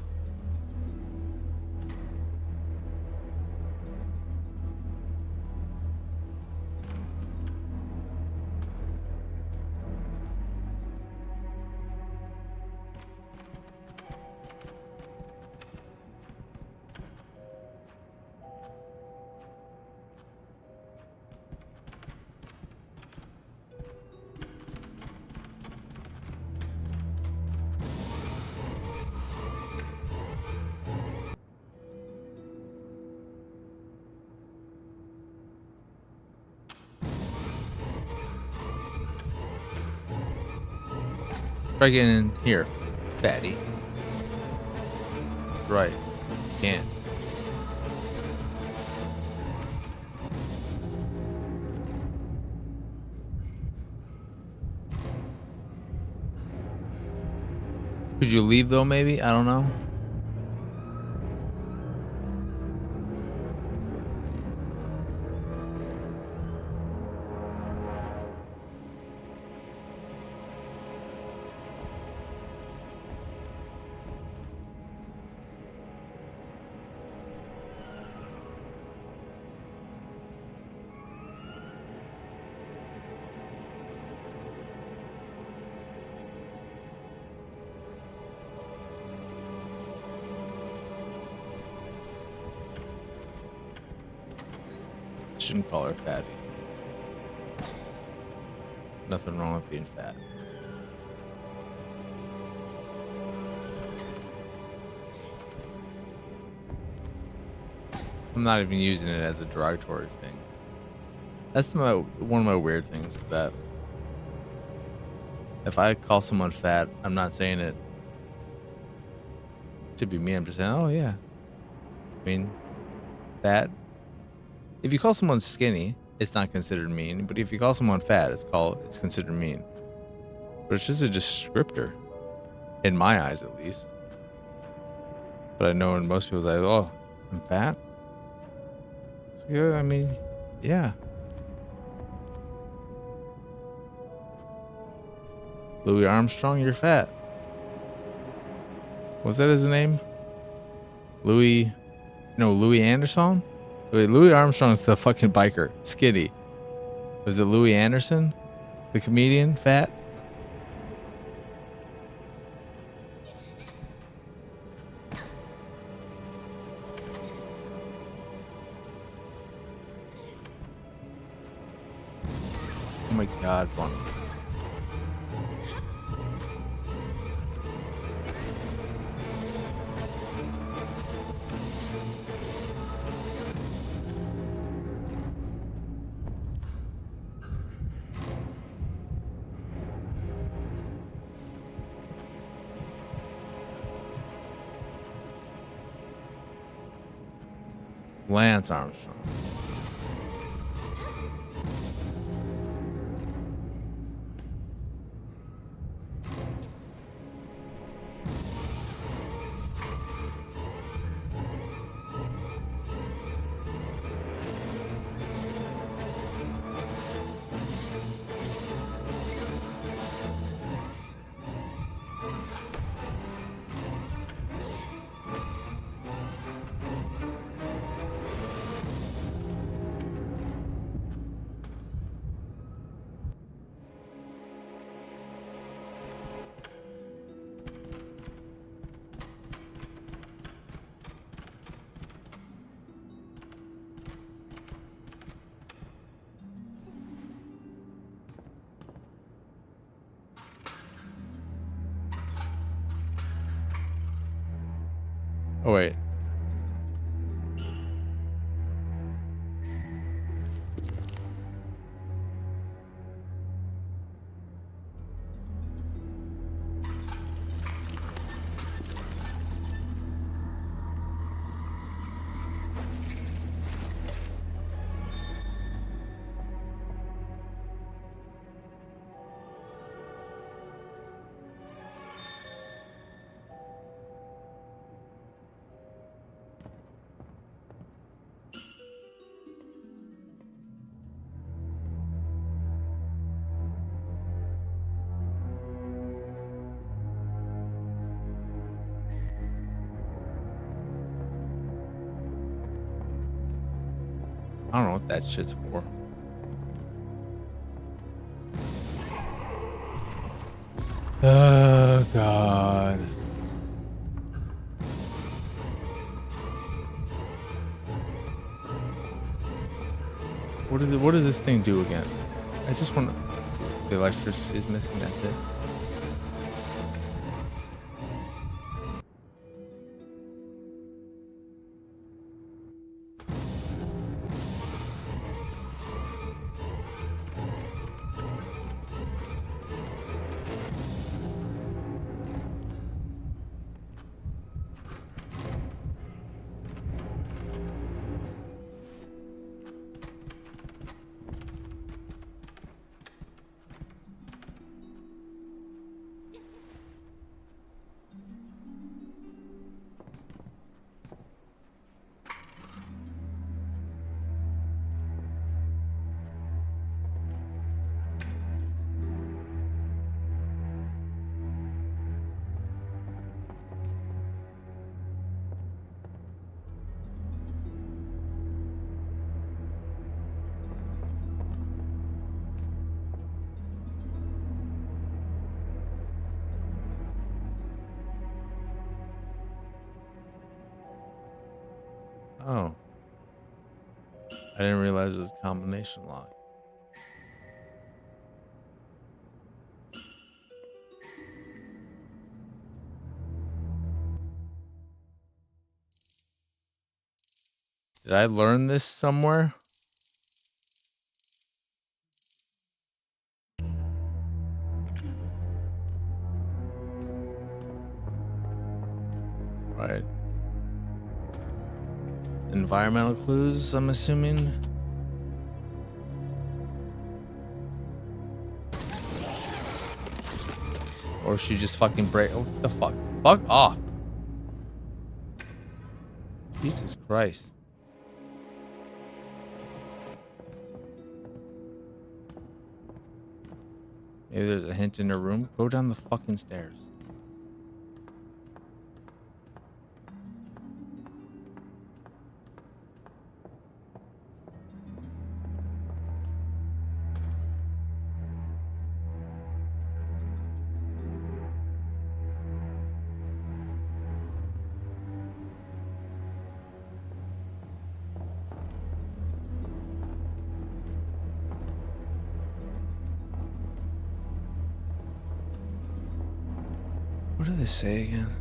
Try getting in here, fatty. That's right. Can't. Could you leave though, maybe? I don't know. Shouldn't call her fatty. Nothing wrong with being fat. I'm not even using it as a derogatory thing. That's one of my weird things is that if I call someone fat, I'm not saying it to be mean. I'm just saying, oh yeah. I mean, fat. If you call someone skinny, it's not considered mean. But if you call someone fat, it's considered mean. But it's just a descriptor, in my eyes at least. But I know in most people's eyes, oh, I'm fat. It's good. I mean, yeah. Louis Armstrong, you're fat. Was that his name? Louis Anderson? Wait, Louis Armstrong's the fucking biker. Skinny. Was it Louis Anderson? The comedian? Fat? Oh my god, Bonnie. Lance Armstrong. Oh, wait. don't know what that shit's for. Oh God. What does this thing do again? I just want to... The electricity is missing, that's it. Oh. I didn't realize it was a combination lock. Did I learn this somewhere? Right. Environmental clues, I'm assuming. Or she just fucking break. Oh, what the fuck? Fuck off. Jesus Christ. Maybe there's a hint in her room. Go down the fucking stairs. What do they say again?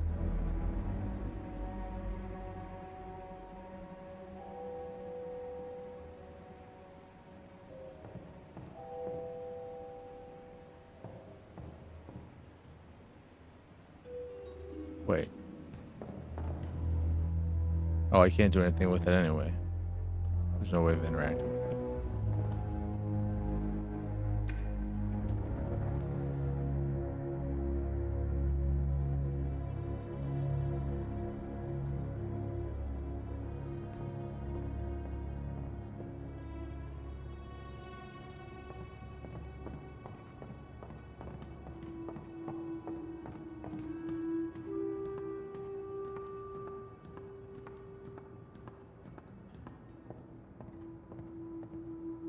Wait. Oh, I can't do anything with it anyway. There's no way of interacting with it.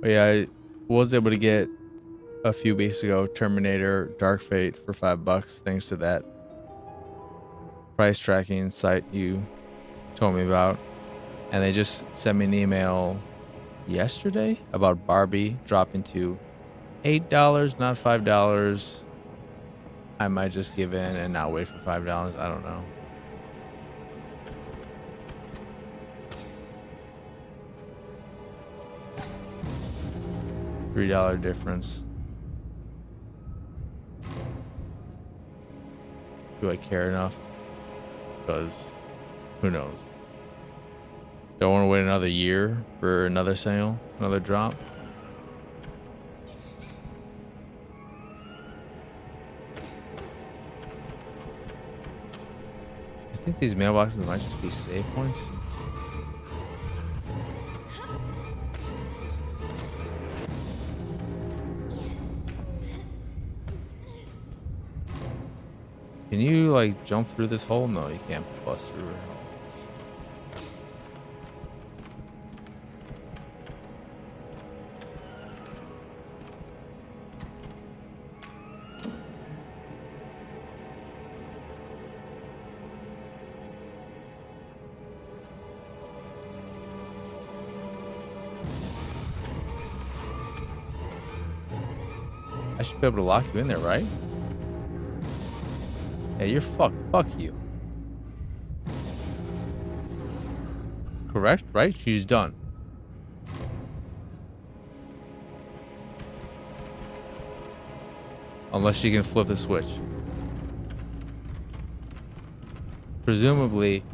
But yeah, I was able to get a few weeks ago Terminator Dark Fate for $5 thanks to that price tracking site you told me about. And they just sent me an email yesterday about Barbie dropping to $8, not $5. I might just give in and not wait for $5. I don't know. $3 difference. Do I care enough? Because who knows? Don't want to wait another year for another sale, another drop. I think these mailboxes might just be save points. Can you like jump through this hole? No, you can't bust through it. I should be able to lock you in there, right? Yeah, you're fucked. Fuck you. Correct, right? She's done. Unless she can flip the switch. Presumably,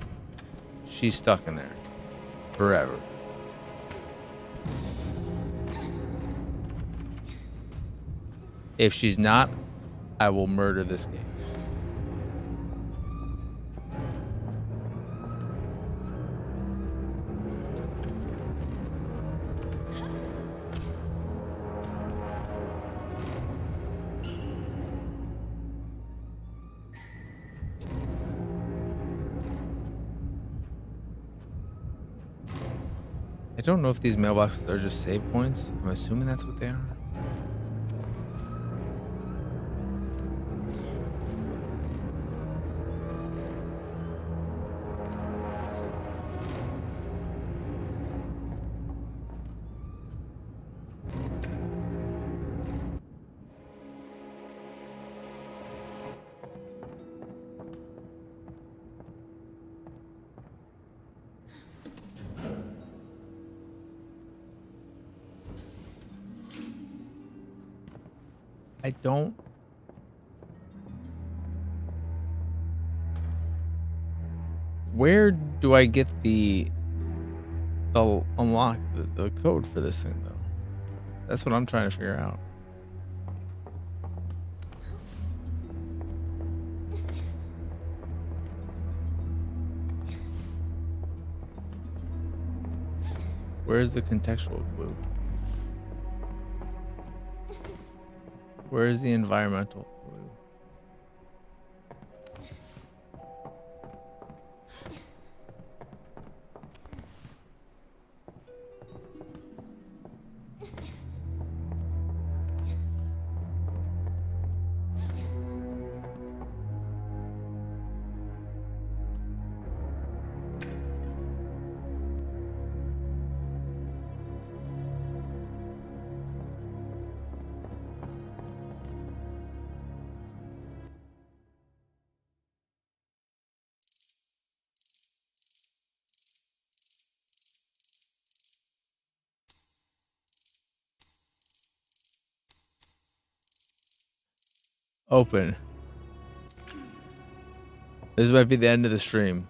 she's stuck in there. Forever. If she's not, I will murder this game. I don't know if these mailboxes are just save points. I'm assuming that's what they are. I don't. Where do I get the unlock the code for this thing though? That's what I'm trying to figure out. Where's the contextual clue? Where's the environmental clue? Open. This might be the end of the stream.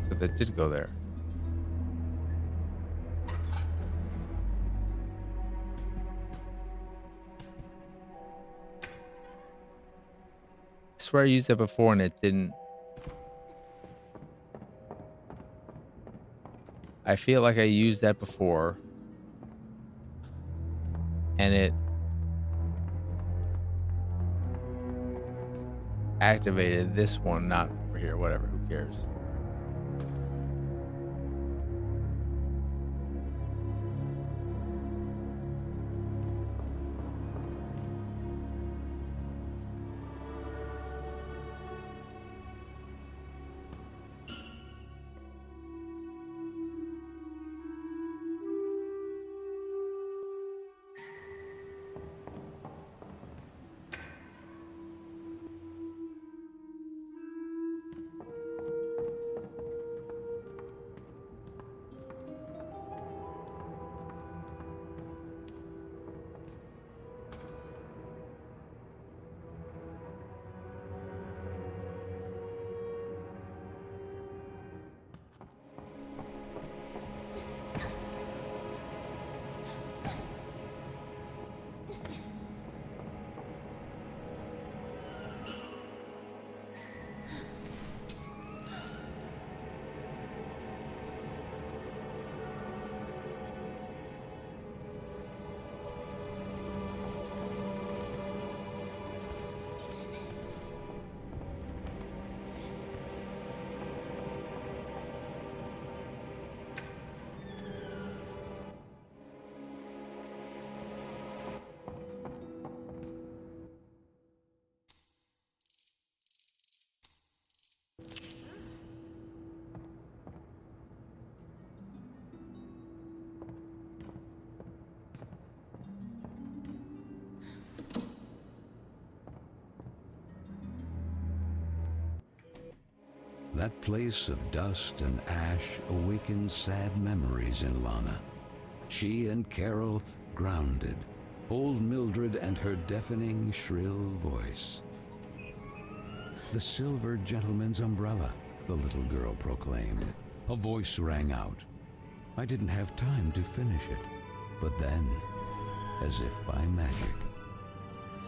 So that did go there. I swear I used that before and it didn't. I feel like I used that before and it activated this one, not over here, whatever, who cares. That place of dust and ash awakened sad memories in Lana. She and Carol grounded, old Mildred and her deafening, shrill voice. "The silver gentleman's umbrella," the little girl proclaimed. A voice rang out. I didn't have time to finish it, but then, as if by magic,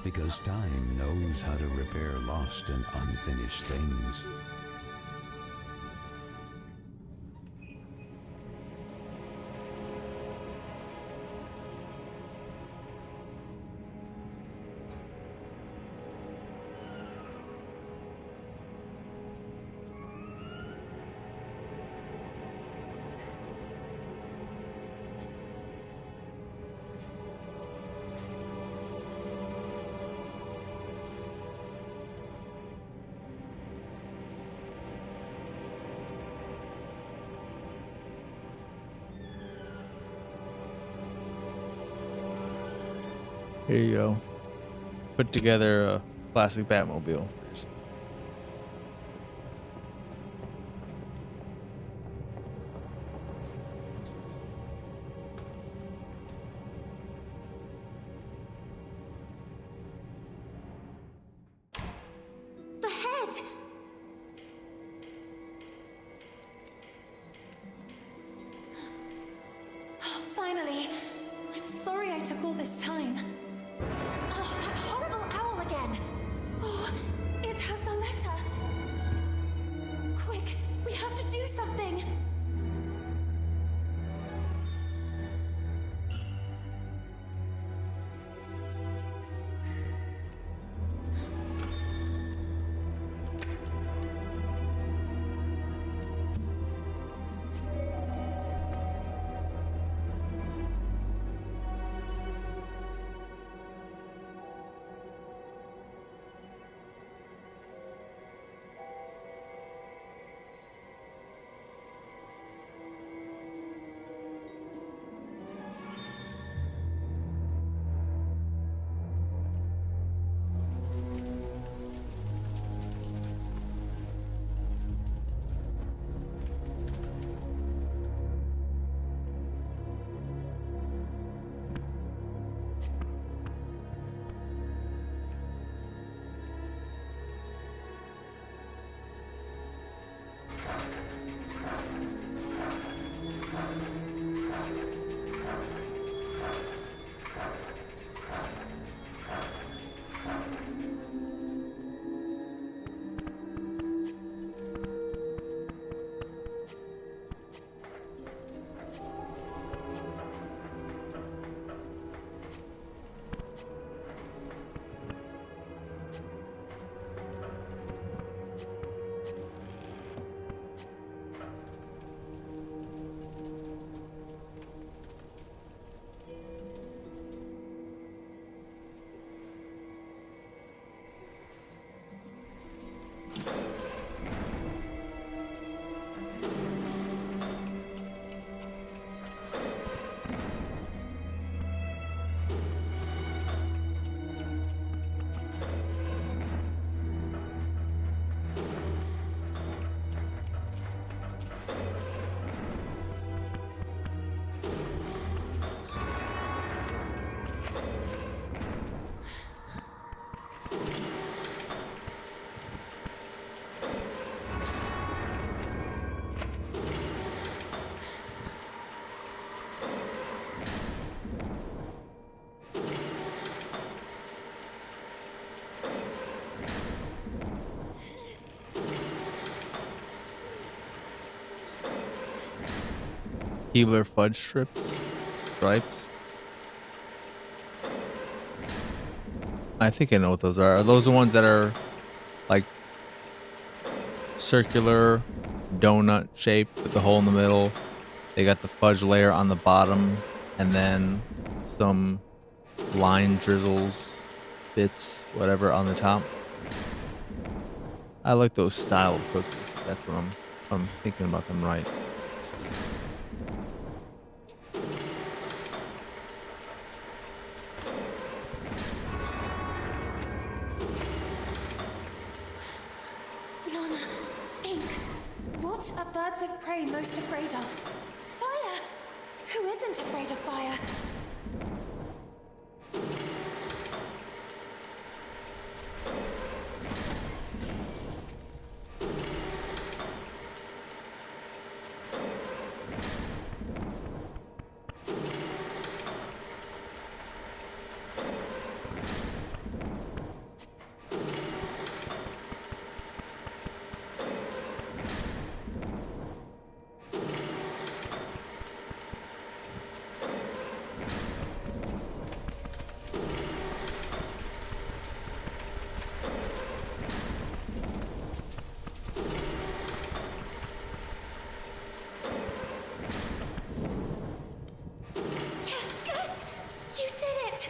because time knows how to repair lost and unfinished things. Here you go. Put together a classic Batmobile. The head! Oh, finally! I'm sorry I took all this time. Oh, that horrible owl again! Oh, it has the letter! Quick, we have to do something! Keebler fudge stripes. I think I know what those are. Are those the ones that are like circular donut shaped with the hole in the middle? They got the fudge layer on the bottom and then some line drizzles, bits, whatever on the top. I like those style of cookies. That's what I'm thinking about them right. Lana, think. What are birds of prey most afraid of? Fire! Who isn't afraid of fire? You did it!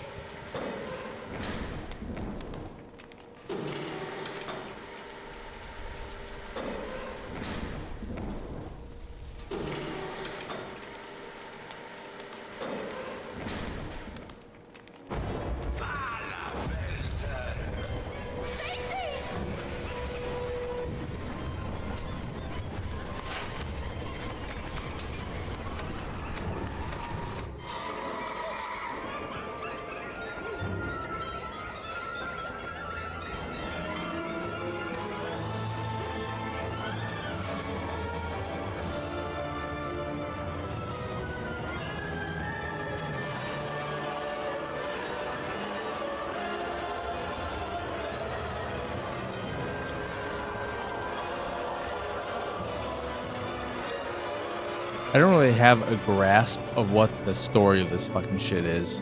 I don't really have a grasp of what the story of this fucking shit is.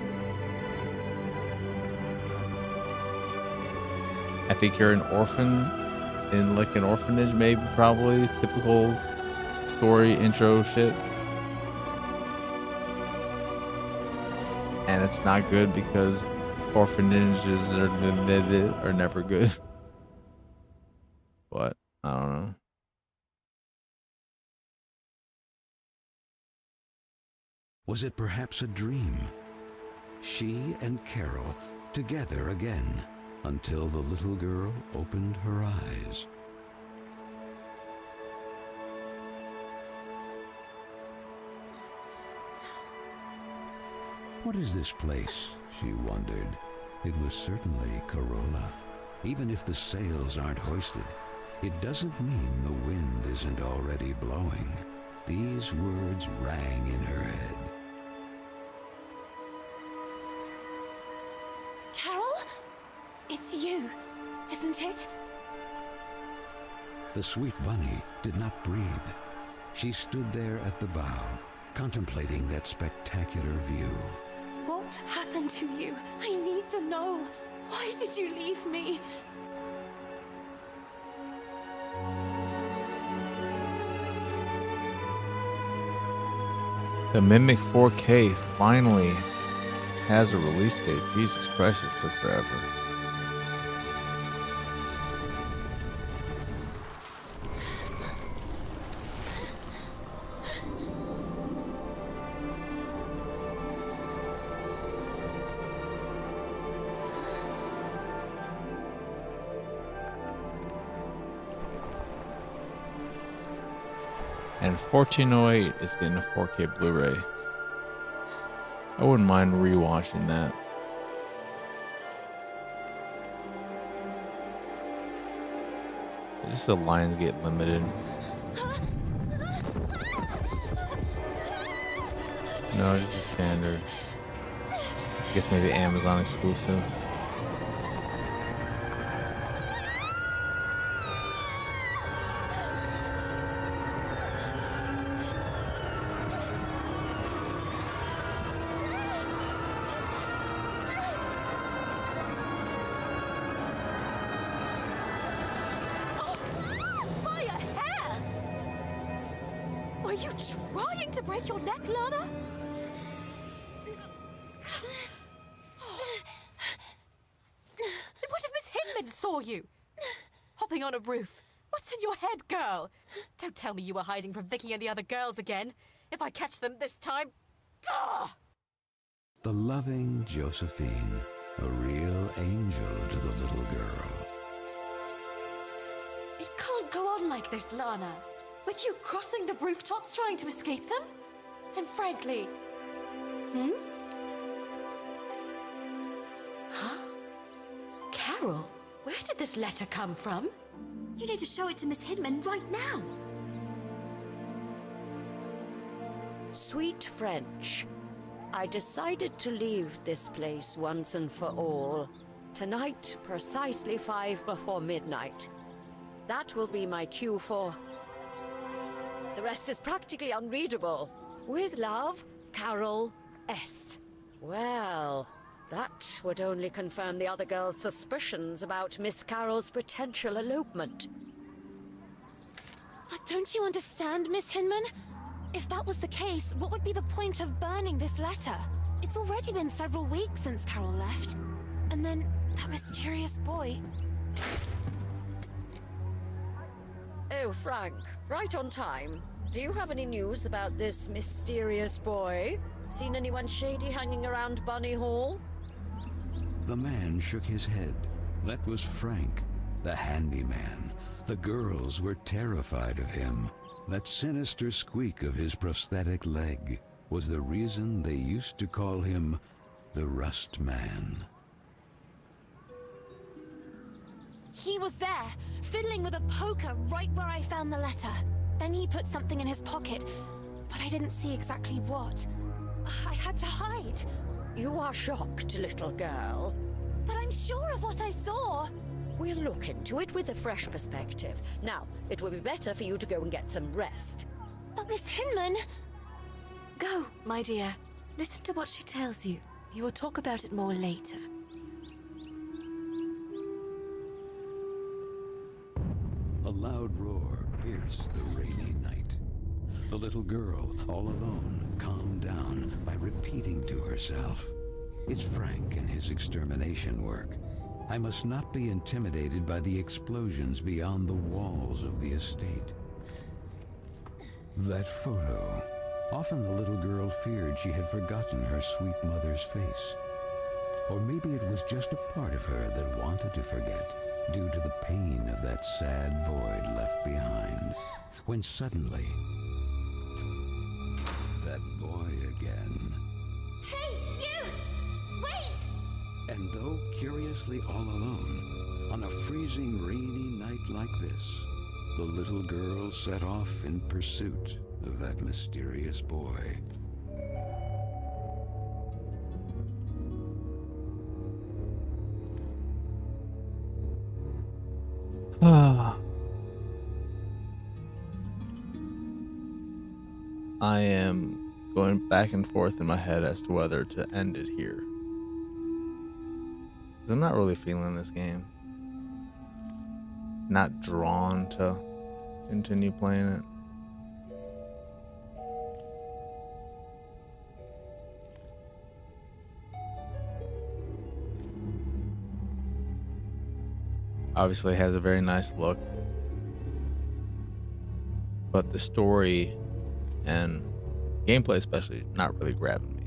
I think you're an orphan in like an orphanage, maybe, probably. Typical story intro shit. And it's not good because orphanages are never good. But I don't know. Was it perhaps a dream? She and Carol together again until the little girl opened her eyes. What is this place? She wondered. It was certainly Corolla. Even if the sails aren't hoisted, it doesn't mean the wind isn't already blowing. These words rang in her head. Carol? It's you, isn't it? The sweet bunny did not breathe. She stood there at the bow, contemplating that spectacular view. What happened to you? I need to know. Why did you leave me? The Mimic 4K finally has a release date. Jesus Christ, this took forever. And 1408 is getting a 4K Blu-ray. I wouldn't mind rewatching that. Is this a Lionsgate Limited? No, just a standard. I guess maybe Amazon exclusive. Are you trying to break your neck, Lana? And what if Miss Hinman saw you? Hopping on a roof. What's in your head, girl? Don't tell me you were hiding from Vicky and the other girls again. If I catch them this time... Gah! The loving Josephine, a real angel to the little girl. It can't go on like this, Lana. With you crossing the rooftops trying to escape them? And frankly... Huh? Carol, where did this letter come from? You need to show it to Miss Hinman right now. Sweet French, I decided to leave this place once and for all. Tonight, precisely 5 before midnight. That will be my cue for... The rest is practically unreadable. With love, Carol S. Well, that would only confirm the other girl's suspicions about Miss Carol's potential elopement. But don't you understand, Miss Hinman? If that was the case, what would be the point of burning this letter? It's already been several weeks since Carol left. And then, that mysterious boy... Oh, Frank, right on time. Do you have any news about this mysterious boy? Seen anyone shady hanging around Bunny Hall? The man shook his head. That was Frank, the handyman. The girls were terrified of him. That sinister squeak of his prosthetic leg was the reason they used to call him the Rust Man. He was there, fiddling with a poker right where I found the letter. Then he put something in his pocket, but I didn't see exactly what. I had to hide. You are shocked, little girl. But I'm sure of what I saw. We'll look into it with a fresh perspective. Now, it will be better for you to go and get some rest. But Miss Hinman... Go, my dear. Listen to what she tells you. You will talk about it more later. A loud roar pierced the rainy night. The little girl, all alone, calmed down by repeating to herself, "It's Frank and his extermination work. I must not be intimidated by the explosions beyond the walls of the estate." That photo. Often the little girl feared she had forgotten her sweet mother's face. Or maybe it was just a part of her that wanted to forget, due to the pain of that sad void left behind, when suddenly... that boy again. Hey, you! Wait! And though curiously all alone, on a freezing rainy night like this, the little girl set off in pursuit of that mysterious boy. I am going back and forth in my head as to whether to end it here. 'Cause I'm not really feeling this game. Not drawn to continue playing it. Obviously, it has a very nice look, but the story and gameplay especially not really grabbing me.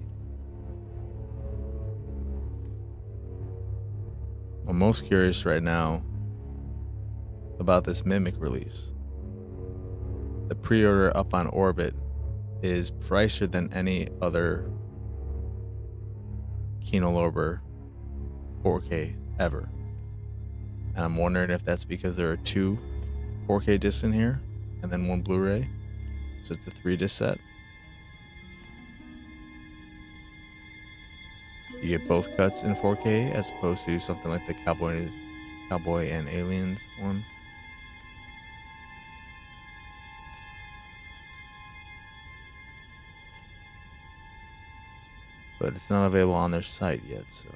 I'm most curious right now about this Mimic release. The pre-order up on Orbit is pricier than any other Kino Lorber 4K ever. And I'm wondering if that's because there are 2 4K discs in here and then 1 Blu-ray. So it's a 3-disc set. You get both cuts in 4K as opposed to something like the Cowboy and Aliens one. But it's not available on their site yet, so...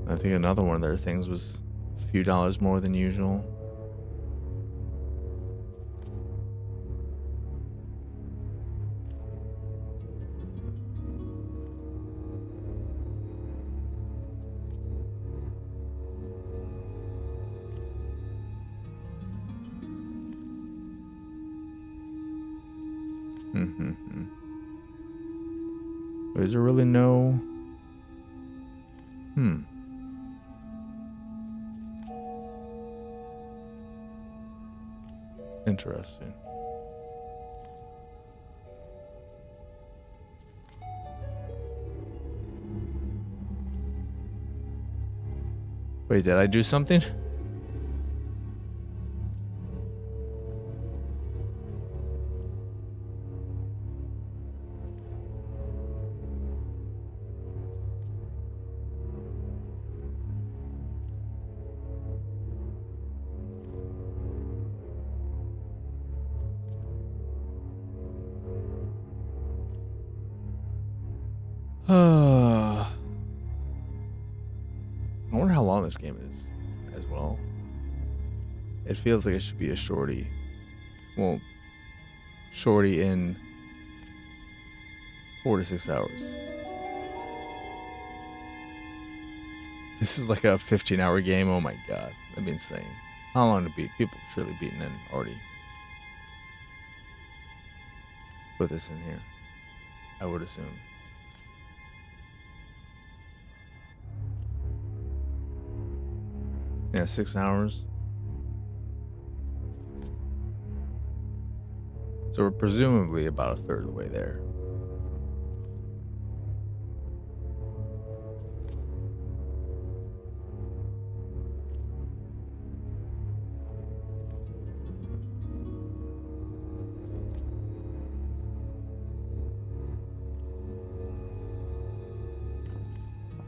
I think another one of their things was a few dollars more than usual. Is there really no... Interesting. Wait, did I do something? I wonder how long this game is as well. It feels like it should be a shorty. Well, shorty in 4 to 6 hours. This is like a 15-hour game. Oh my god, that'd be insane. How long to beat? People surely beaten in already. Put this in here, I would assume. Yeah, 6 hours. So we're presumably about a third of the way there.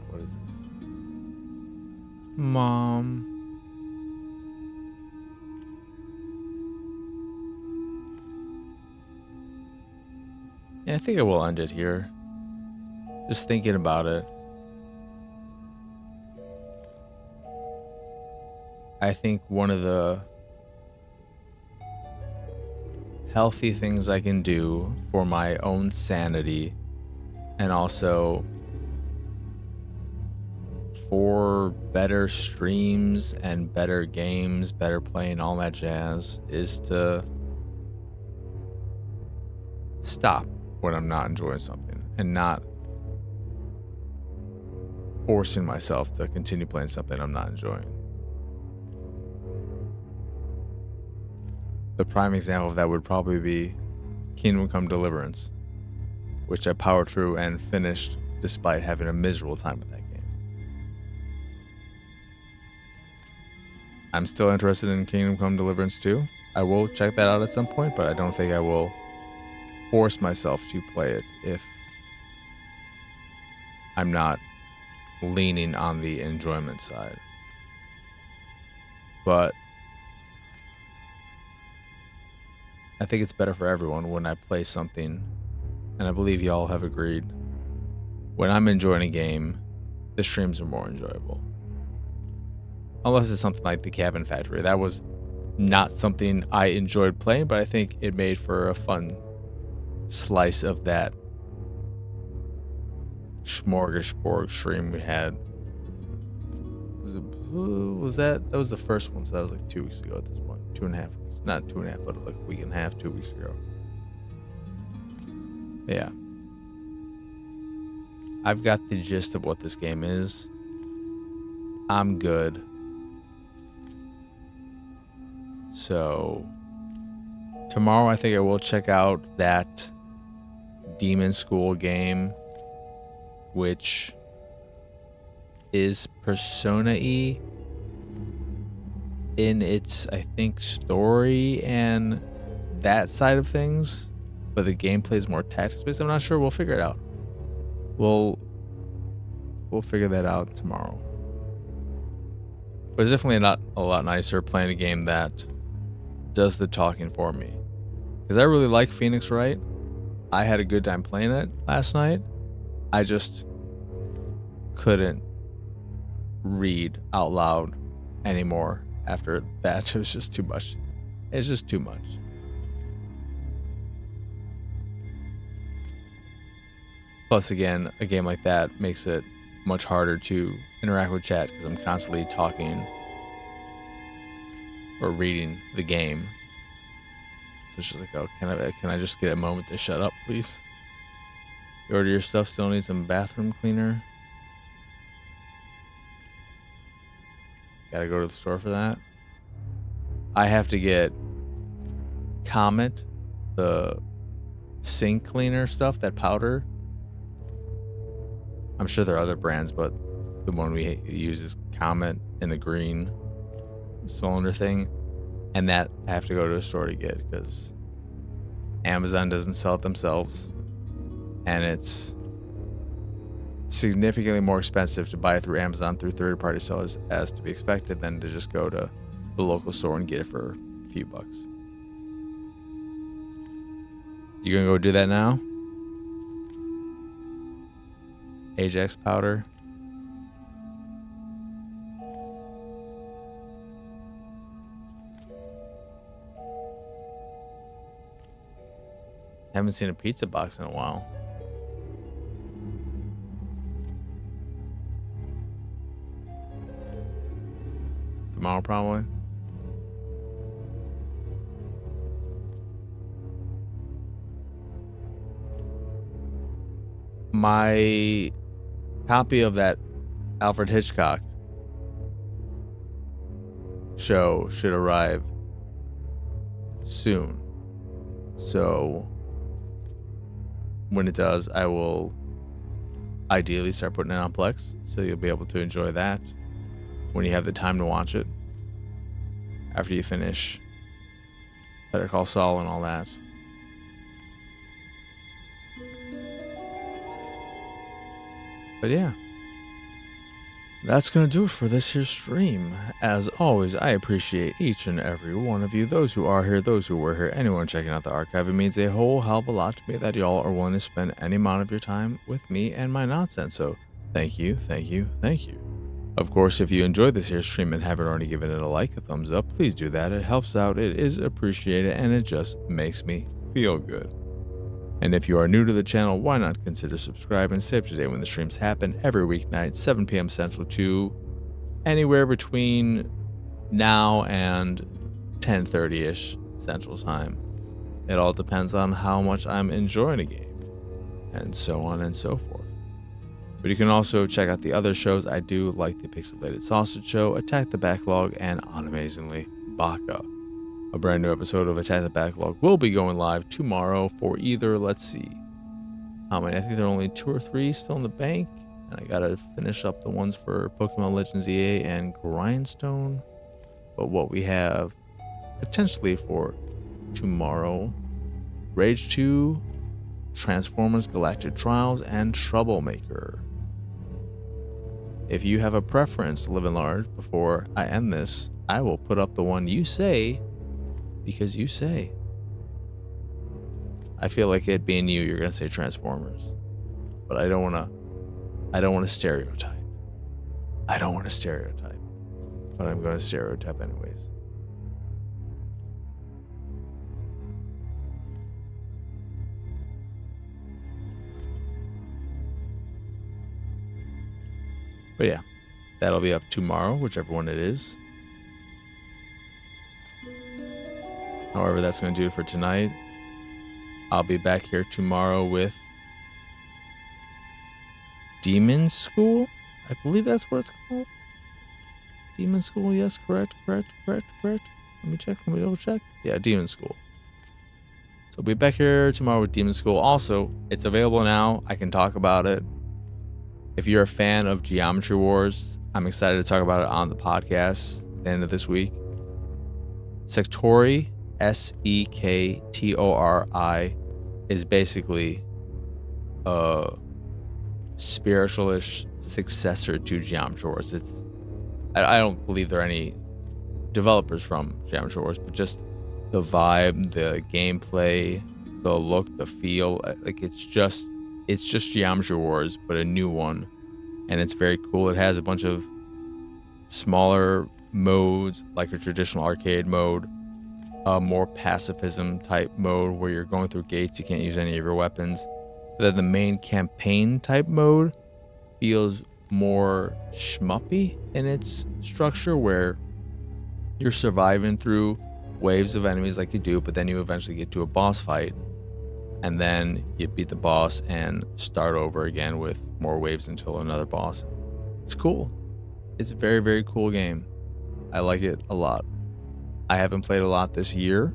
What is this? Mom. Yeah, I think I will end it here. Just thinking about it. I think one of the healthy things I can do for my own sanity and also for better streams and better games, better playing, all that jazz, is to stop when I'm not enjoying something and not forcing myself to continue playing something I'm not enjoying. The prime example of that would probably be Kingdom Come Deliverance, which I powered through and finished despite having a miserable time with that game. I'm still interested in Kingdom Come Deliverance 2. I will check that out at some point, but I don't think I will force myself to play it if I'm not leaning on the enjoyment side. But I think it's better for everyone when I play something, and I believe y'all have agreed, when I'm enjoying a game, the streams are more enjoyable. Unless it's something like the Cabin Factory. That was not something I enjoyed playing, but I think it made for a fun slice of that smorgasbord stream we had. Was that was the first one, so that was like 2 weeks ago at this point. 2.5 weeks. Not 2.5, but like a week and a half, 2 weeks ago. Yeah. I've got the gist of what this game is. I'm good. So tomorrow I think I will check out that Demon School game, which is Persona-y in its, I think, story and that side of things, but the gameplay is more tactics based. I'm not sure. We'll figure it out. We'll figure that out tomorrow. But it's definitely not a lot nicer playing a game that does the talking for me, because I really like Phoenix Wright. I had a good time playing it last night. I just couldn't read out loud anymore after that. It was just too much. It's just too much. Plus, again, a game like that makes it much harder to interact with chat because I'm constantly talking or reading the game. So it's just like, oh, can I just get a moment to shut up, please? You order your stuff, still need some bathroom cleaner. Gotta go to the store for that. I have to get Comet, the sink cleaner stuff, that powder. I'm sure there are other brands, but the one we use is Comet in the green cylinder thing. And that I have to go to a store to get because Amazon doesn't sell it themselves. And it's significantly more expensive to buy through Amazon through third-party sellers, as to be expected, than to just go to the local store and get it for a few bucks. You gonna go do that now? Ajax powder. Haven't seen a pizza box in a while. Tomorrow, probably. My copy of that Alfred Hitchcock show should arrive soon. So when it does, I will ideally start putting it on Plex, so you'll be able to enjoy that when you have the time to watch it after you finish Better Call Saul and all that. But yeah, that's going to do it for this here stream. As always, I appreciate each and every one of you, those who are here, those who were here, anyone checking out the archive. It means a whole hell of a lot to me that y'all are willing to spend any amount of your time with me and my nonsense. So thank you, thank you, thank you. Of course, if you enjoyed this here stream and haven't already given it a like, a thumbs up, please do that. It helps out, it is appreciated, and it just makes me feel good. And if you are new to the channel, why not consider subscribing? Stay up to date when the streams happen every weeknight, 7 p.m. Central to anywhere between now and 10:30-ish Central Time. It all depends on how much I'm enjoying a game, and so on and so forth. But you can also check out the other shows I do, like the Pixelated Sausage Show, Attack the Backlog, and unamazingly, Baka. A brand new episode of Attack the Backlog will be going live tomorrow for either, let's see, how many? I think there are only 2 or 3 still in the bank. And I gotta finish up the ones for Pokemon Legends EA and Grindstone. But what we have potentially for tomorrow, Rage 2, Transformers Galactic Trials, and Troublemaker. If you have a preference, live and large, before I end this, I will put up the one you say, because you say. I feel like it being you're gonna say Transformers, but I don't wanna stereotype. I don't want to stereotype, but I'm gonna stereotype anyways. But yeah, that'll be up tomorrow, whichever one it is. However, that's going to do it for tonight. I'll be back here tomorrow with Demon School. I believe that's what it's called. Demon School, yes, correct. Let me check, let me double check. Yeah, Demon School. So we'll be back here tomorrow with Demon School. Also, it's available now. I can talk about it. If you're a fan of Geometry Wars, I'm excited to talk about it on the podcast at the end of this week. Sektori, Sektori, is basically a spiritualish successor to Geometry Wars. I don't believe there are any developers from Geometry Wars, but just the vibe, the gameplay, the look, the feel, like it's just Geometry Wars, but a new one, and it's very cool. It has a bunch of smaller modes, like a traditional arcade mode, a more pacifism type mode where you're going through gates, you can't use any of your weapons. But then the main campaign type mode feels more shmuppy in its structure, where you're surviving through waves of enemies like you do, but then you eventually get to a boss fight. and then you beat the boss and start over again with more waves until another boss. It's cool. It's a very, very cool game. I like it a lot. I haven't played a lot this year.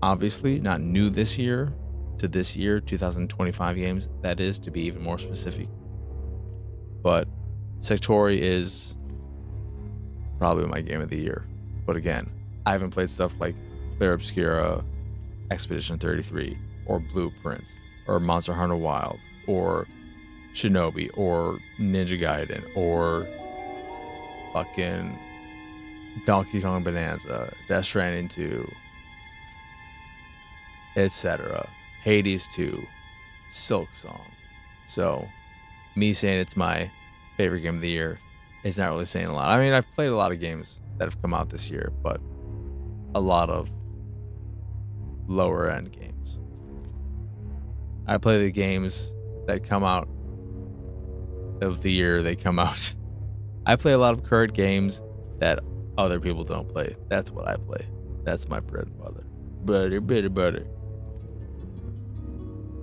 Obviously, not new this year to this year, 2025 games, that is, to be even more specific. But Sectori is probably my game of the year. But again, I haven't played stuff like Clair Obscura, Expedition 33, or Blueprints, or Monster Hunter Wilds, or Shinobi, or Ninja Gaiden, or fucking Donkey Kong Bonanza, Death Stranding 2, etc. Hades 2, Silk Song. So, me saying it's my favorite game of the year is not really saying a lot. I mean, I've played a lot of games that have come out this year, but a lot of lower end games. I play the games that come out of the year they come out. I play a lot of current games that other people don't play. That's what I play. That's my bread and butter. Butter.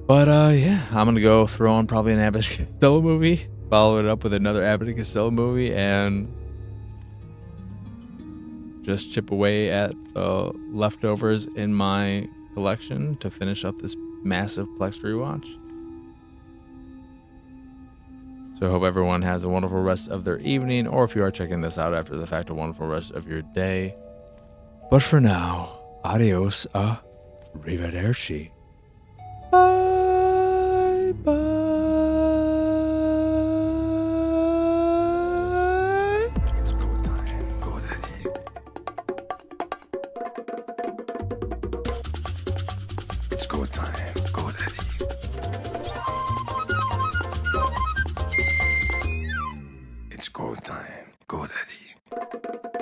But yeah, I'm gonna go throw on probably an Abbott and Costello movie, follow it up with another Abbott and Costello movie, and just chip away at the leftovers in my collection to finish up this massive Plex rewatch. So I hope everyone has a wonderful rest of their evening, or if you are checking this out after the fact, a wonderful rest of your day. But for now, adios, arrivederci. Bye bye. It's go time. Go, Daddy. It's go time. Go, Daddy. It's go time. Go, Daddy.